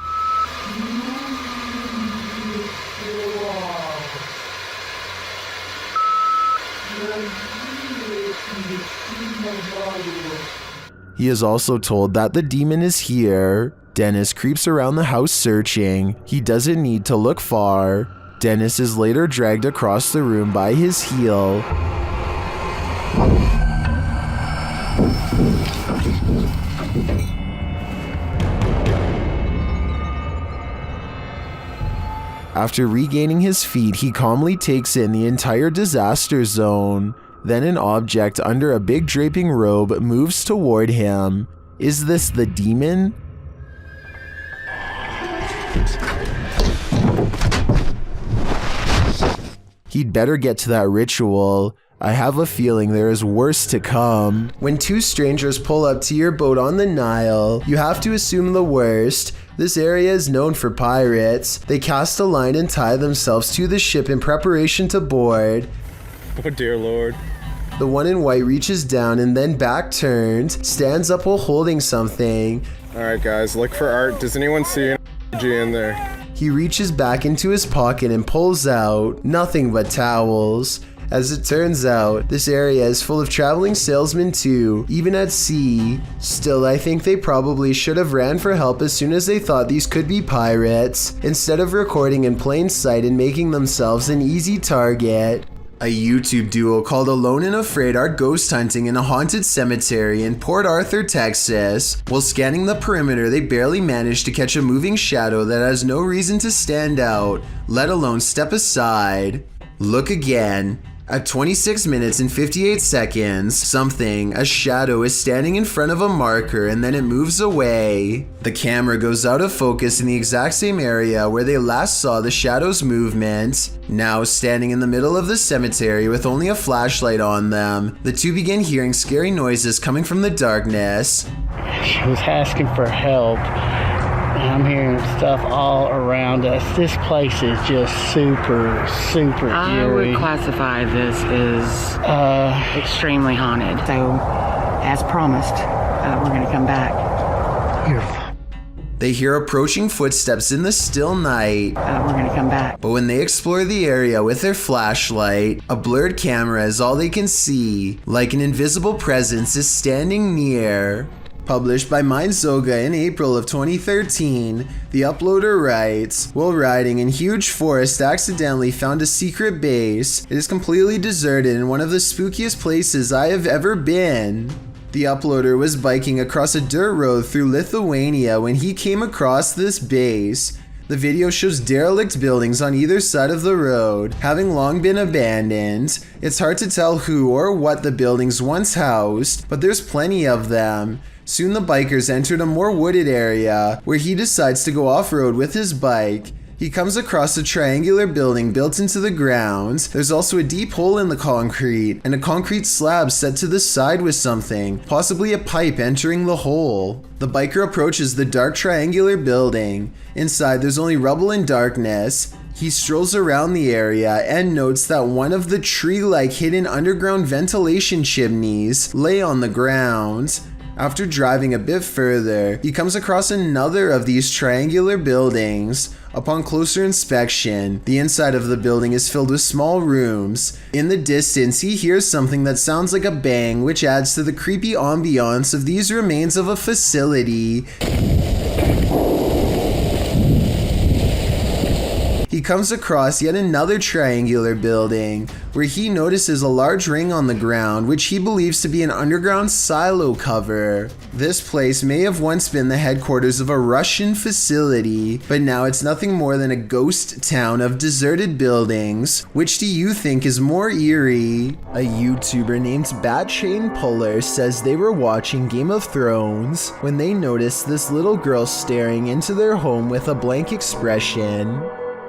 He is also told that the demon is here. Dennis creeps around the house searching. He doesn't need to look far. Dennis is later dragged across the room by his heel. After regaining his feet, he calmly takes in the entire disaster zone. Then an object under a big draping robe moves toward him. Is this the demon? He'd better get to that ritual. I have a feeling there is worse to come. When two strangers pull up to your boat on the Nile, you have to assume the worst. This area is known for pirates. They cast a line and tie themselves to the ship in preparation to board. Oh dear Lord. The one in white reaches down and then back turned, stands up while holding something. Alright guys, look for art. Does anyone see an in there? He reaches back into his pocket and pulls out nothing but towels. As it turns out, this area is full of traveling salesmen too, even at sea. Still, I think they probably should have ran for help as soon as they thought these could be pirates, instead of recording in plain sight and making themselves an easy target. A YouTube duo called Alone and Afraid are ghost hunting in a haunted cemetery in Port Arthur, Texas. While scanning the perimeter, they barely manage to catch a moving shadow that has no reason to stand out, let alone step aside. Look again. At 26 minutes and 58 seconds, a shadow is standing in front of a marker and then it moves away. The camera goes out of focus in the exact same area where they last saw the shadow's movement. Now standing in the middle of the cemetery with only a flashlight on them, the two begin hearing scary noises coming from the darkness. She was asking for help. I'm hearing stuff all around us. This place is just super eerie. I would classify this as extremely haunted. So, as promised, we're going to come back. They hear approaching footsteps in the still night. We're going to come back. But when they explore the area with their flashlight, a blurred camera is all they can see, like an invisible presence is standing near. Published by Mindzoga in April of 2013, the uploader writes, "While riding in huge forest, accidentally found a secret base. It is completely deserted in one of the spookiest places I have ever been." The uploader was biking across a dirt road through Lithuania when he came across this base. The video shows derelict buildings on either side of the road, having long been abandoned. It's hard to tell who or what the buildings once housed, but there's plenty of them. Soon the bikers entered a more wooded area, where he decides to go off-road with his bike. He comes across a triangular building built into the ground. There's also a deep hole in the concrete and a concrete slab set to the side with something, possibly a pipe entering the hole. The biker approaches the dark triangular building. Inside, there's only rubble and darkness. He strolls around the area and notes that one of the tree-like hidden underground ventilation chimneys lay on the ground. After driving a bit further, he comes across another of these triangular buildings. Upon closer inspection, the inside of the building is filled with small rooms. In the distance, he hears something that sounds like a bang, which adds to the creepy ambiance of these remains of a facility. He comes across yet another triangular building, where he notices a large ring on the ground, which he believes to be an underground silo cover. This place may have once been the headquarters of a Russian facility, but now it's nothing more than a ghost town of deserted buildings. Which do you think is more eerie? A YouTuber named Bat Chain Puller says they were watching Game of Thrones when they noticed this little girl staring into their home with a blank expression.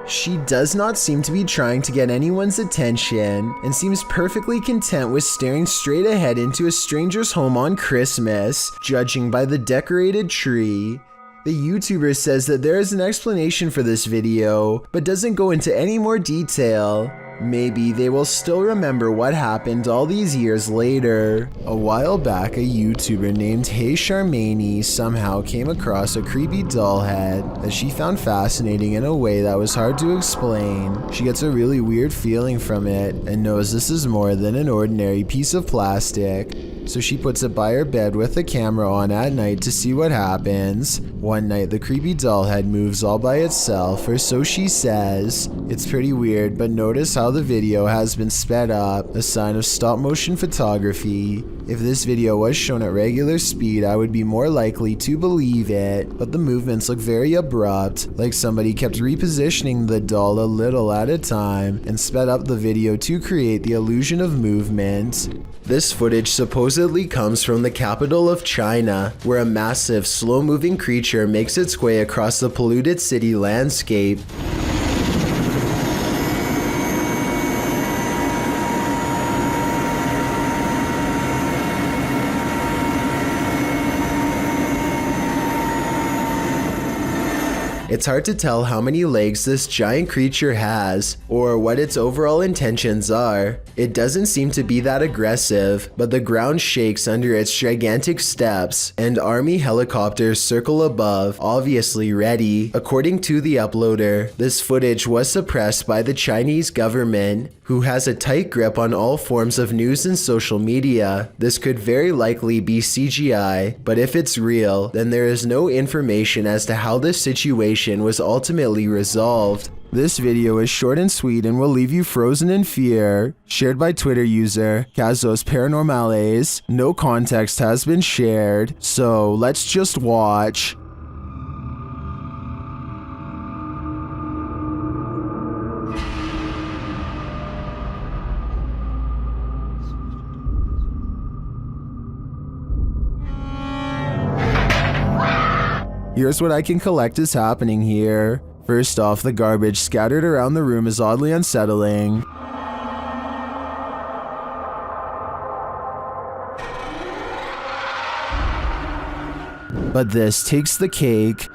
She does not seem to be trying to get anyone's attention and seems perfectly content with staring straight ahead into a stranger's home on Christmas, judging by the decorated tree. The YouTuber says that there is an explanation for this video, but doesn't go into any more detail. Maybe they will still remember what happened all these years later. A while back, a YouTuber named Hey Charmaine somehow came across a creepy doll head that she found fascinating in a way that was hard to explain. She gets a really weird feeling from it and knows this is more than an ordinary piece of plastic. So she puts it by her bed with the camera on at night to see what happens. One night, the creepy doll head moves all by itself, or so she says. It's pretty weird, but notice how the video has been sped up, a sign of stop motion photography. If this video was shown at regular speed, I would be more likely to believe it, but the movements look very abrupt, like somebody kept repositioning the doll a little at a time and sped up the video to create the illusion of movement. This footage supposedly comes from the capital of China, where a massive, slow-moving creature makes its way across the polluted city landscape. It's hard to tell how many legs this giant creature has, or what its overall intentions are. It doesn't seem to be that aggressive, but the ground shakes under its gigantic steps, and army helicopters circle above, obviously ready. According to the uploader, this footage was suppressed by the Chinese government, who has a tight grip on all forms of news and social media. This could very likely be CGI, but if it's real, then there is no information as to how this situation was ultimately resolved. This video is short and sweet and will leave you frozen in fear. Shared by Twitter user Casos Paranormales. No context has been shared, so let's just watch. Here's what I can collect is happening here. First off, the garbage scattered around the room is oddly unsettling. But this takes the cake.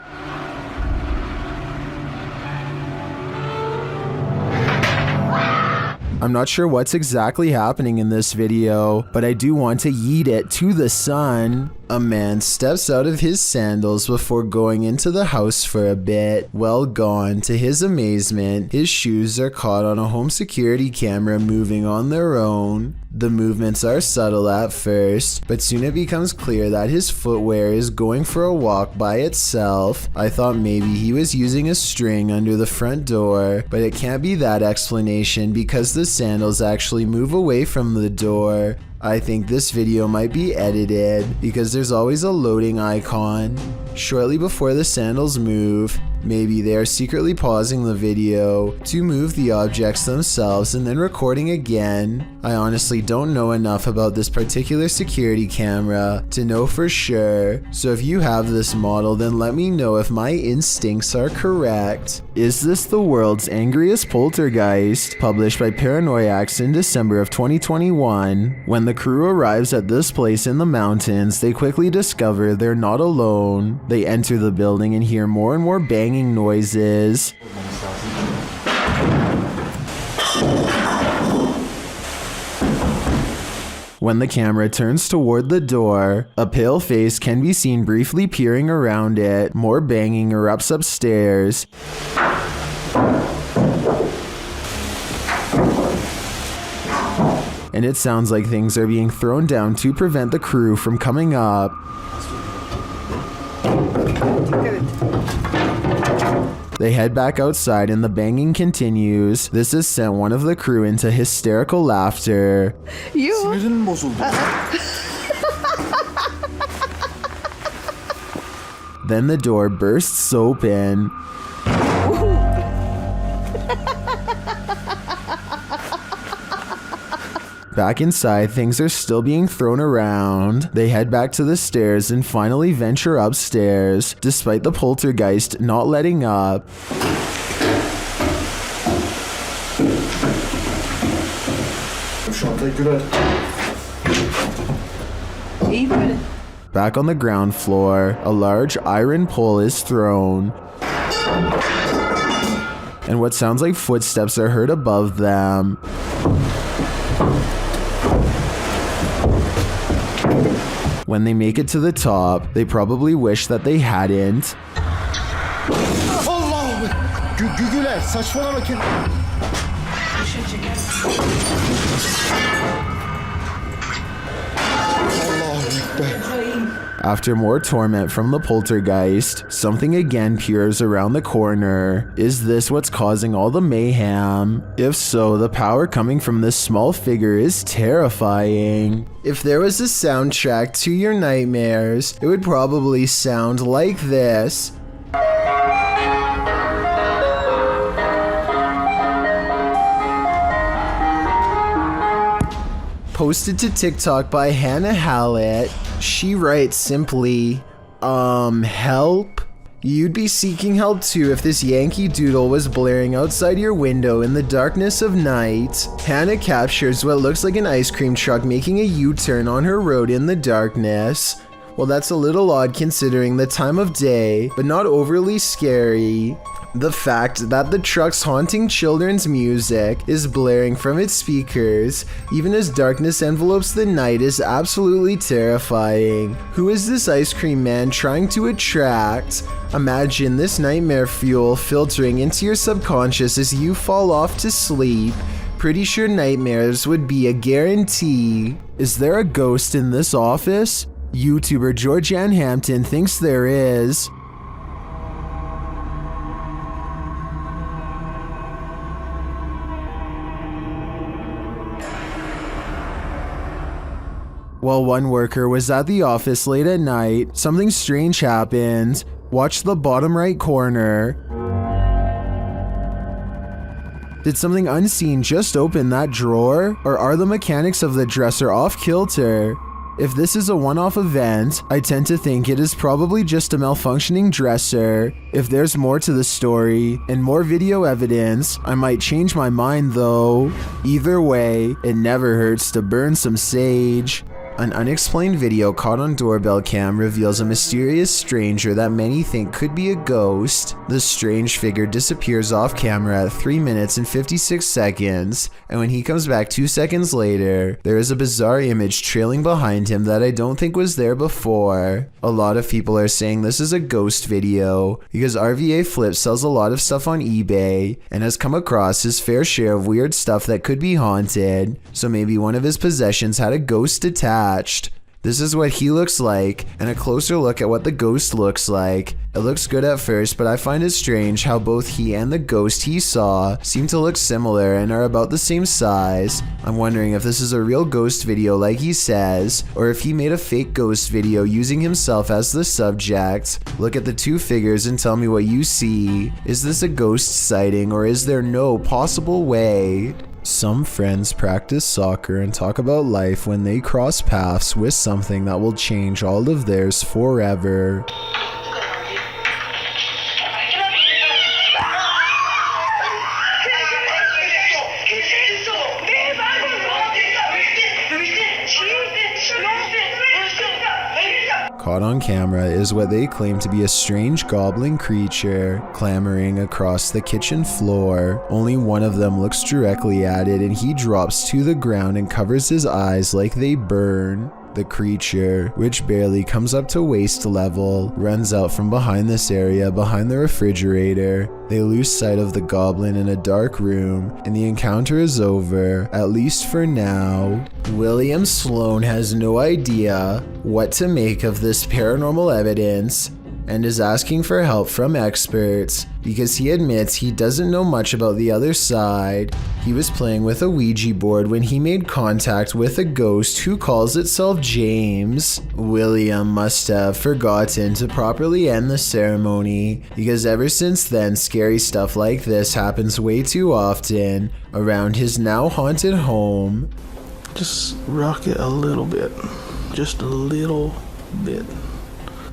I'm not sure what's exactly happening in this video, but I do want to yeet it to the sun. A man steps out of his sandals before going into the house for a bit. Well gone. To his amazement, his shoes are caught on a home security camera moving on their own. The movements are subtle at first, but soon it becomes clear that his footwear is going for a walk by itself. I thought maybe he was using a string under the front door, but it can't be that explanation because the sandals actually move away from the door. I think this video might be edited because there's always a loading icon. Shortly before the sandals move, Maybe they are secretly pausing the video to move the objects themselves and then recording again. I honestly don't know enough about this particular security camera to know for sure, so if you have this model, then let me know if my instincts are correct. Is this the world's angriest poltergeist? Published by Paranoiacs in December of 2021. When the crew arrives at this place in the mountains, they quickly discover they're not alone. They enter the building and hear more and more banging noises. When the camera turns toward the door, a pale face can be seen briefly peering around it. More banging erupts upstairs. And it sounds like things are being thrown down to prevent the crew from coming up. They head back outside and the banging continues. This has sent one of the crew into hysterical laughter. Then the door bursts open. Back inside, things are still being thrown around. They head back to the stairs and finally venture upstairs, despite the poltergeist not letting up. Back on the ground floor, a large iron pole is thrown. And what sounds like footsteps are heard above them. When they make it to the top, they probably wish that they hadn't. After more torment from the poltergeist, something again peers around the corner. Is this what's causing all the mayhem? If so, the power coming from this small figure is terrifying. If there was a soundtrack to your nightmares, it would probably sound like this. Posted to TikTok by Hannah Hallett. She writes simply, help? You'd be seeking help too if this Yankee Doodle was blaring outside your window in the darkness of night. Hannah captures what looks like an ice cream truck making a U-turn on her road in the darkness. Well, that's a little odd considering the time of day, but not overly scary. The fact that the truck's haunting children's music is blaring from its speakers, even as darkness envelopes the night, is absolutely terrifying. Who is this ice cream man trying to attract? Imagine this nightmare fuel filtering into your subconscious as you fall off to sleep. Pretty sure nightmares would be a guarantee. Is there a ghost in this office? YouTuber Georgianne Hampton thinks there is. While one worker was at the office late at night, something strange happened. Watch the bottom right corner. Did something unseen just open that drawer? Or are the mechanics of the dresser off kilter? If this is a one-off event, I tend to think it is probably just a malfunctioning dresser. If there's more to the story and more video evidence, I might change my mind though. Either way, it never hurts to burn some sage. An unexplained video caught on doorbell cam reveals a mysterious stranger that many think could be a ghost. The strange figure disappears off camera at 3 minutes and 56 seconds, and when he comes back 2 seconds later, there is a bizarre image trailing behind him that I don't think was there before. A lot of people are saying this is a ghost video because RVA Flip sells a lot of stuff on eBay and has come across his fair share of weird stuff that could be haunted, so maybe one of his possessions had a ghost attached. This is what he looks like, and a closer look at what the ghost looks like. It looks good at first, but I find it strange how both he and the ghost he saw seem to look similar and are about the same size. I'm wondering if this is a real ghost video like he says, or if he made a fake ghost video using himself as the subject. Look at the two figures and tell me what you see. Is this a ghost sighting, or is there no possible way? Some friends practice soccer and talk about life when they cross paths with something that will change all of theirs forever. Caught on camera is what they claim to be a strange goblin creature clambering across the kitchen floor. Only one of them looks directly at it, and he drops to the ground and covers his eyes like they burn. The creature, which barely comes up to waist level, runs out from behind this area behind the refrigerator. They lose sight of the goblin in a dark room, and the encounter is over, at least for now. William Sloan has no idea what to make of this paranormal evidence and is asking for help from experts because he admits he doesn't know much about the other side. He was playing with a Ouija board when he made contact with a ghost who calls itself James. William must have forgotten to properly end the ceremony because ever since then, scary stuff like this happens way too often around his now haunted home. Just rock it a little bit. Just a little bit.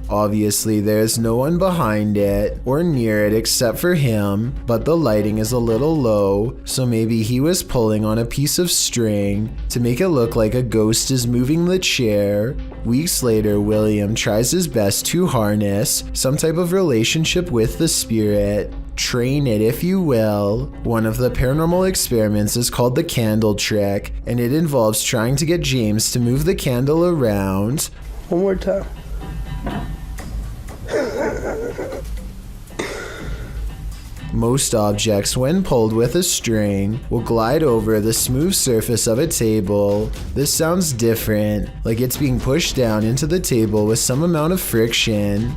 Obviously, there's no one behind it or near it except for him, but the lighting is a little low, so maybe he was pulling on a piece of string to make it look like a ghost is moving the chair. Weeks later, William tries his best to harness some type of relationship with the spirit. Train it, if you will. One of the paranormal experiments is called the candle trick, and it involves trying to get James to move the candle around. One more time. Most objects, when pulled with a string, will glide over the smooth surface of a table. This sounds different, like it's being pushed down into the table with some amount of friction.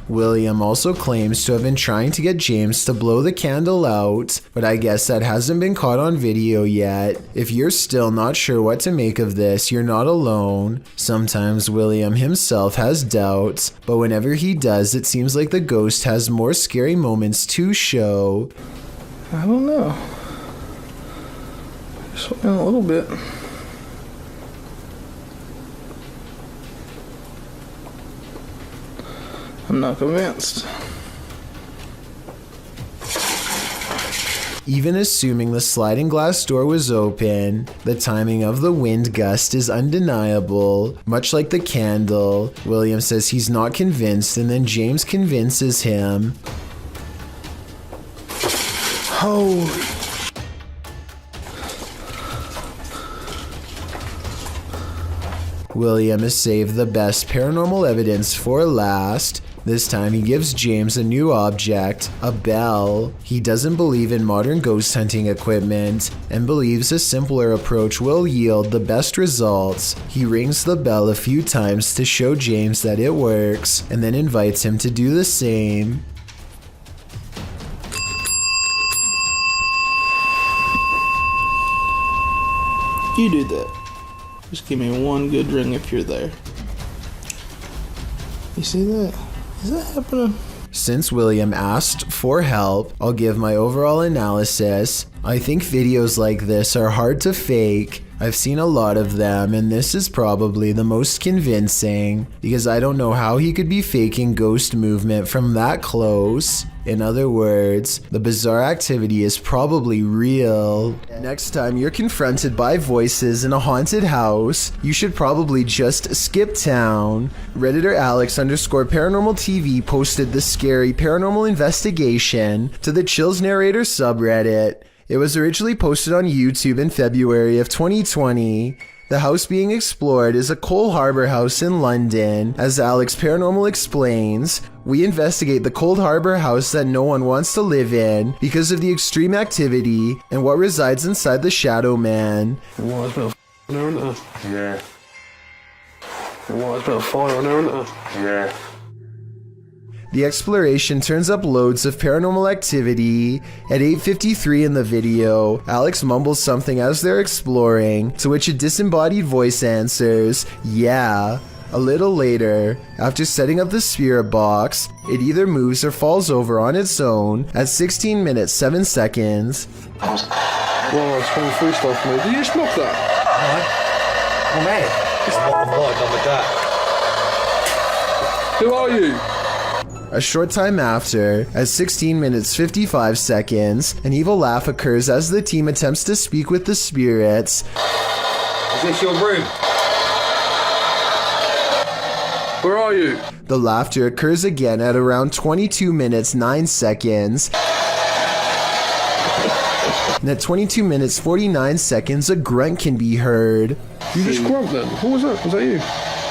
William also claims to have been trying to get James to blow the candle out, but I guess that hasn't been caught on video yet. If you're still not sure what to make of this, you're not alone. Sometimes William himself has doubts, but whenever he does, it seems like the ghost has more scary moments to show. I don't know. Just went a little bit. I'm not convinced. Even assuming the sliding glass door was open, the timing of the wind gust is undeniable. Much like the candle, William says he's not convinced, and then James convinces him. Holy. William has saved the best paranormal evidence for last. This time he gives James a new object, a bell. He doesn't believe in modern ghost hunting equipment and believes a simpler approach will yield the best results. He rings the bell a few times to show James that it works and then invites him to do the same. You do that. Just give me one good ring if you're there. You see that? Is that happening? Since William asked for help, I'll give my overall analysis. I think videos like this are hard to fake. I've seen a lot of them, and this is probably the most convincing because I don't know how he could be faking ghost movement from that close. In other words, the bizarre activity is probably real. Next time you're confronted by voices in a haunted house, you should probably just skip town. Redditor Alex_paranormal TV posted the scary paranormal investigation to the Chills Narrator subreddit. It was originally posted on YouTube in February of 2020. The house being explored is a Cole Harbour house in London. As Alex Paranormal explains, we investigate the Cold Harbour house that no one wants to live in because of the extreme activity and what resides inside the Shadow Man. Yeah. Well, there's a bit of fire on there, isn't there? Yeah. The exploration turns up loads of paranormal activity. At 8:53 in the video, Alex mumbles something as they're exploring, to which a disembodied voice answers, yeah. A little later, after setting up the spirit box, it either moves or falls over on its own at 16 minutes 7 seconds. Well, it's 23 stuff, mate. Did you just knock that? No. Oh, mate. I'm not done with that. Who are you? A short time after, at 16 minutes 55 seconds, an evil laugh occurs as the team attempts to speak with the spirits. Is this your room? Where are you? The laughter occurs again at around 22 minutes 9 seconds. And at 22 minutes 49 seconds, a grunt can be heard. You just grunt then? Who was that? Was that you?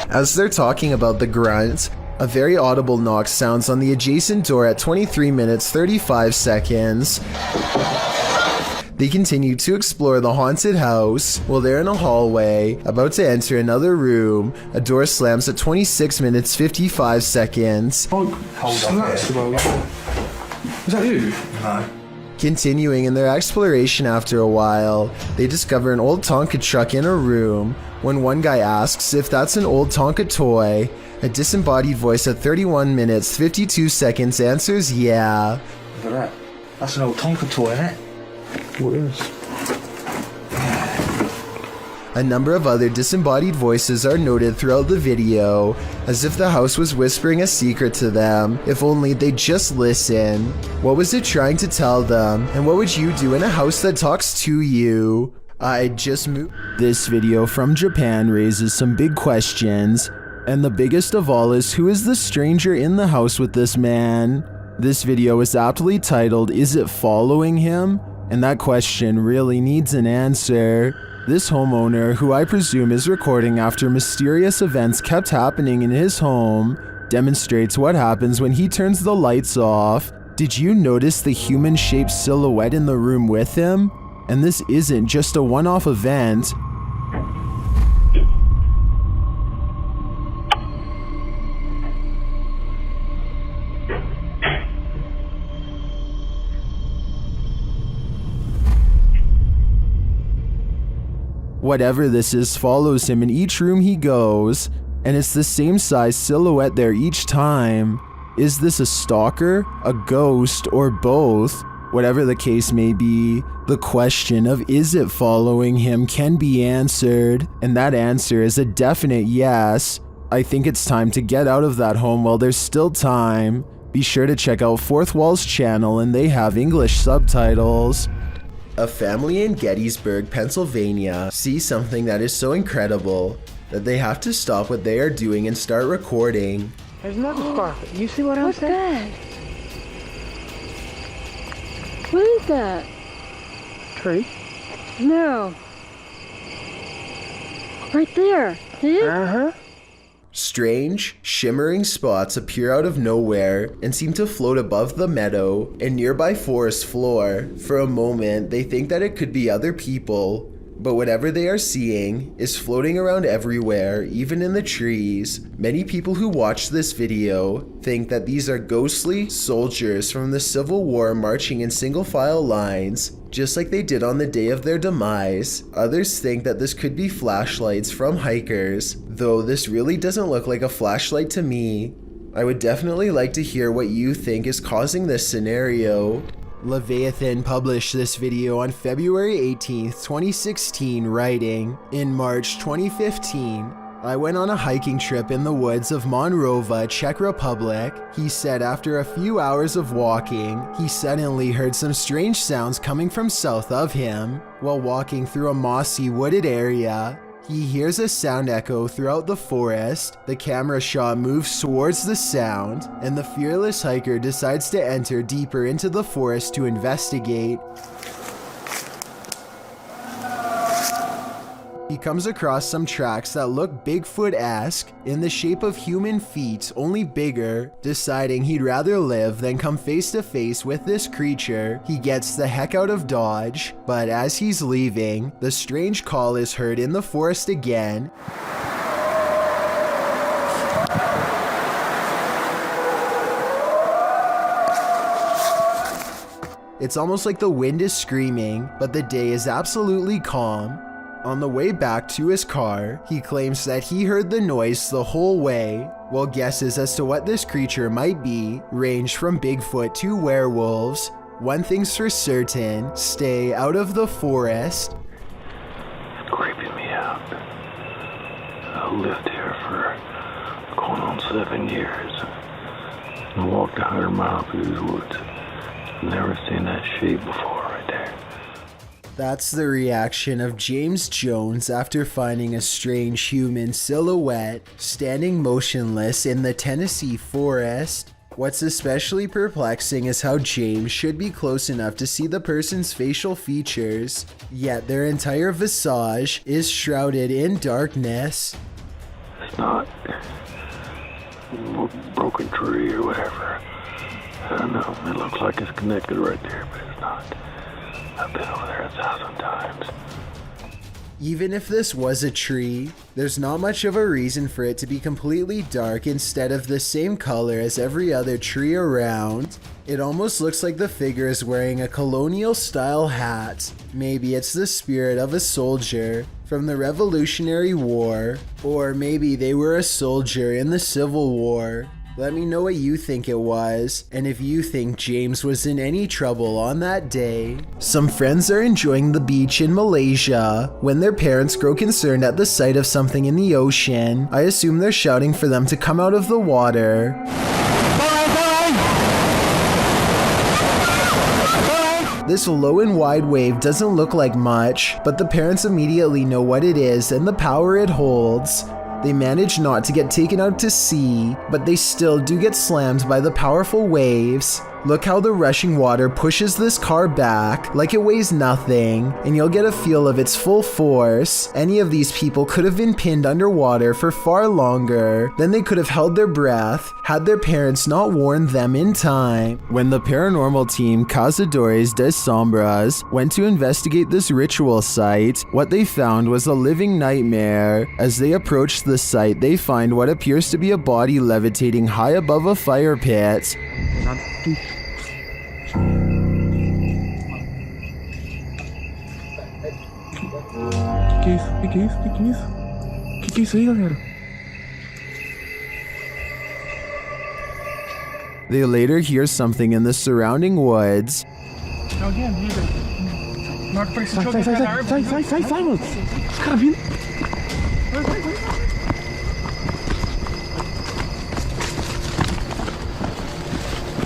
As they're talking about the grunt, a very audible knock sounds on the adjacent door at 23 minutes 35 seconds. They continue to explore the haunted house. While they're in a hallway, about to enter another room, a door slams at 26 minutes 55 seconds. Oh, hold on. Is that you? No. Continuing in their exploration after a while, they discover an old Tonka truck in a room. When one guy asks if that's an old Tonka toy, a disembodied voice at 31 minutes 52 seconds answers yeah. Look at that. That's an old Tonka toy, isn't it? What is? A number of other disembodied voices are noted throughout the video, as if the house was whispering a secret to them, if only they'd just listen. What was it trying to tell them, and what would you do in a house that talks to you? I just moved. This video from Japan raises some big questions, and the biggest of all is who is the stranger in the house with this man? This video is aptly titled, "Is it following him?" And that question really needs an answer. This homeowner, who I presume is recording after mysterious events kept happening in his home, demonstrates what happens when he turns the lights off. Did you notice the human-shaped silhouette in the room with him? And this isn't just a one-off event. Whatever this is follows him in each room he goes, and it's the same size silhouette there each time. Is this a stalker, a ghost, or both? Whatever the case may be, the question of is it following him can be answered, and that answer is a definite yes. I think it's time to get out of that home while there's still time. Be sure to check out Fourth Wall's channel, and they have English subtitles. A family in Gettysburg, Pennsylvania sees something that is so incredible that they have to stop what they are doing and start recording. There's nothing sparkling. You see what I'm saying? What is that? Tree? No. Right there. See it? Uh-huh. Strange, shimmering spots appear out of nowhere and seem to float above the meadow and nearby forest floor. For a moment, they think that it could be other people, but whatever they are seeing is floating around everywhere, even in the trees. Many people who watch this video think that these are ghostly soldiers from the Civil War marching in single file lines, just like they did on the day of their demise. Others think that this could be flashlights from hikers, though this really doesn't look like a flashlight to me. I would definitely like to hear what you think is causing this scenario. Leviathan published this video on February 18th, 2016, writing, "In March 2015, I went on a hiking trip in the woods of Monrova, Czech Republic. He said after a few hours of walking, he suddenly heard some strange sounds coming from south of him. While walking through a mossy wooded area, he hears a sound echo throughout the forest. The camera shot moves towards the sound, and the fearless hiker decides to enter deeper into the forest to investigate. He comes across some tracks that look Bigfoot-esque, in the shape of human feet, only bigger. Deciding he'd rather live than come face to face with this creature, he gets the heck out of Dodge. But as he's leaving, the strange call is heard in the forest again. It's almost like the wind is screaming, but the day is absolutely calm. On the way back to his car, he claims that he heard the noise the whole way, while guesses as to what this creature might be range from Bigfoot to werewolves. One thing's for certain, stay out of the forest. It's creeping me out. I lived here for going on 7 years. I walked 100 miles through these woods. Never seen that shape before right there. That's the reaction of James Jones after finding a strange human silhouette standing motionless in the Tennessee forest. What's especially perplexing is how James should be close enough to see the person's facial features, yet their entire visage is shrouded in darkness. It's not a broken tree or whatever. I don't know, it looks like it's connected right there, but it's not. I've been over there 1,000 times. Even if this was a tree, there's not much of a reason for it to be completely dark instead of the same color as every other tree around. It almost looks like the figure is wearing a colonial-style hat. Maybe it's the spirit of a soldier from the Revolutionary War, or maybe they were a soldier in the Civil War. Let me know what you think it was, and if you think James was in any trouble on that day. Some friends are enjoying the beach in Malaysia when their parents grow concerned at the sight of something in the ocean. I assume they're shouting for them to come out of the water. This low and wide wave doesn't look like much, but the parents immediately know what it is and the power it holds. They manage not to get taken out to sea, but they still do get slammed by the powerful waves. Look how the rushing water pushes this car back like it weighs nothing, and you'll get a feel of its full force. Any of these people could have been pinned underwater for far longer than they could have held their breath had their parents not warned them in time. When the paranormal team Cazadores de Sombras went to investigate this ritual site, what they found was a living nightmare. As they approached the site, they find what appears to be a body levitating high above a fire pit. Que isso aí, galera? They later hear something in the surrounding woods. Alguém ali, velho. Na hora que apareceu, sai, mano. Os caras vindo. Vai.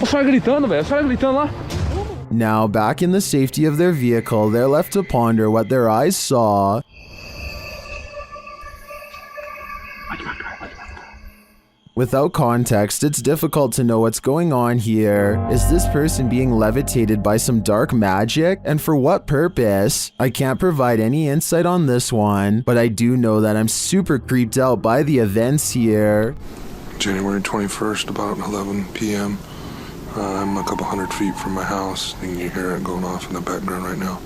Os caras gritando, velho. Os caras gritando lá. Now, back in the safety of their vehicle, they're left to ponder what their eyes saw. Without context, it's difficult to know what's going on here. Is this person being levitated by some dark magic? And for what purpose? I can't provide any insight on this one, but I do know that I'm super creeped out by the events here. January 21st, about 11 p.m. I'm a couple hundred feet from my house, and you hear it going off in the background right now.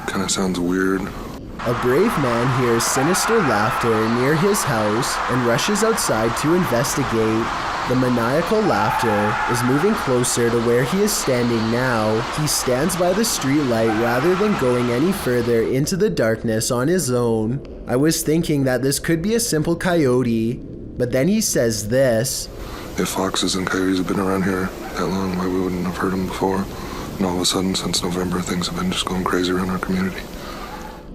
Kind of sounds weird. A brave man hears sinister laughter near his house and rushes outside to investigate. The maniacal laughter is moving closer to where he is standing now. He stands by the streetlight rather than going any further into the darkness on his own. I was thinking that this could be a simple coyote, but then he says this. If foxes and coyotes have been around here that long, why we wouldn't have heard them before? And all of a sudden, since November, things have been just going crazy around our community.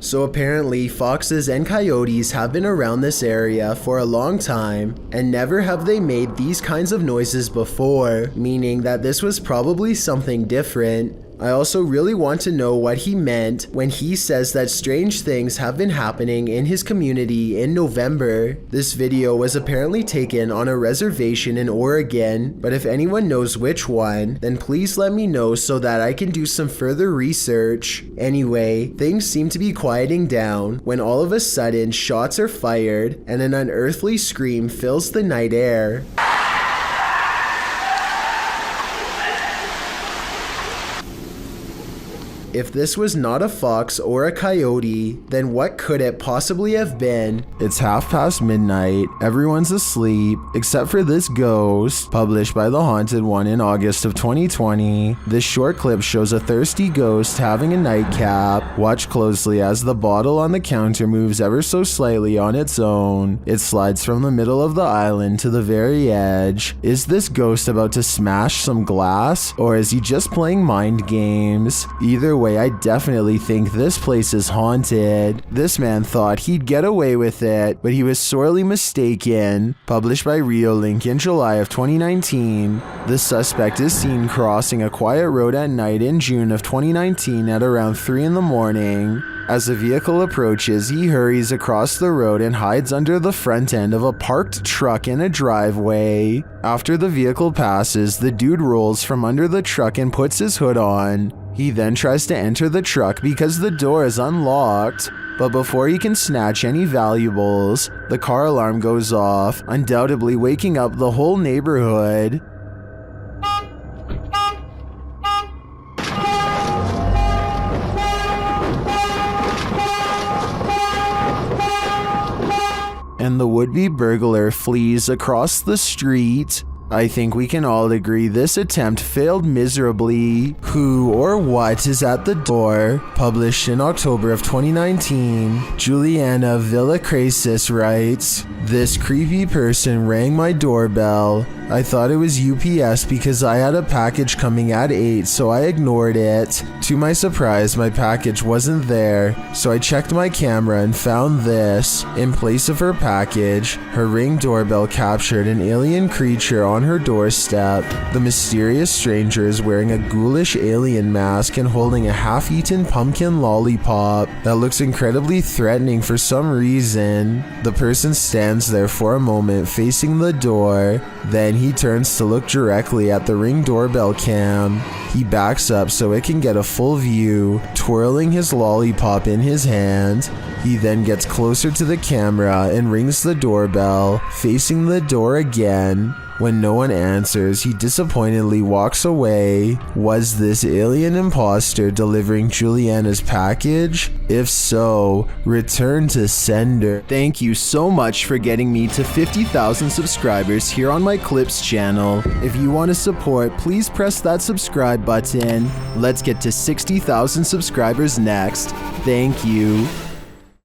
So apparently, foxes and coyotes have been around this area for a long time, and never have they made these kinds of noises before, meaning that this was probably something different. I also really want to know what he meant when he says that strange things have been happening in his community in November. This video was apparently taken on a reservation in Oregon, but if anyone knows which one, then please let me know so that I can do some further research. Anyway, things seem to be quieting down when all of a sudden shots are fired and an unearthly scream fills the night air. If this was not a fox or a coyote, then what could it possibly have been? It's midnight. Everyone's asleep, except for this ghost, published by The Haunted One in August of 2020. This short clip shows a thirsty ghost having a nightcap. Watch closely as the bottle on the counter moves ever so slightly on its own. It slides from the middle of the island to the very edge. Is this ghost about to smash some glass, or is he just playing mind games? Either way, I definitely think this place is haunted. This man thought he'd get away with it, but he was sorely mistaken. Published by Realism in July of 2019. The suspect is seen crossing a quiet road at night in June of 2019 at around 3 in the morning. As the vehicle approaches, he hurries across the road and hides under the front end of a parked truck in a driveway. After the vehicle passes, the dude rolls from under the truck and puts his hood on. He then tries to enter the truck because the door is unlocked. But before he can snatch any valuables, the car alarm goes off, undoubtedly waking up the whole neighborhood. And the would-be burglar flees across the street. I think we can all agree this attempt failed miserably. Who or what is at the door? Published in October of 2019, Juliana Villacrasis writes, "This creepy person rang my doorbell. I thought it was UPS because I had a package coming at 8, so I ignored it. To my surprise, my package wasn't there, so I checked my camera and found this. In place of her package, her Ring doorbell captured an alien creature on her doorstep. The mysterious stranger is wearing a ghoulish alien mask and holding a half-eaten pumpkin lollipop that looks incredibly threatening for some reason. The person stands there for a moment facing the door. Then he turns to look directly at the Ring doorbell cam. He backs up so it can get a full view, twirling his lollipop in his hand. He then gets closer to the camera and rings the doorbell, facing the door again. When no one answers, he disappointedly walks away. Was this alien imposter delivering Juliana's package? If so, return to sender." Thank you so much for getting me to 50,000 subscribers here on my Clips channel. If you want to support, please press that subscribe button. Let's get to 60,000 subscribers next. Thank you.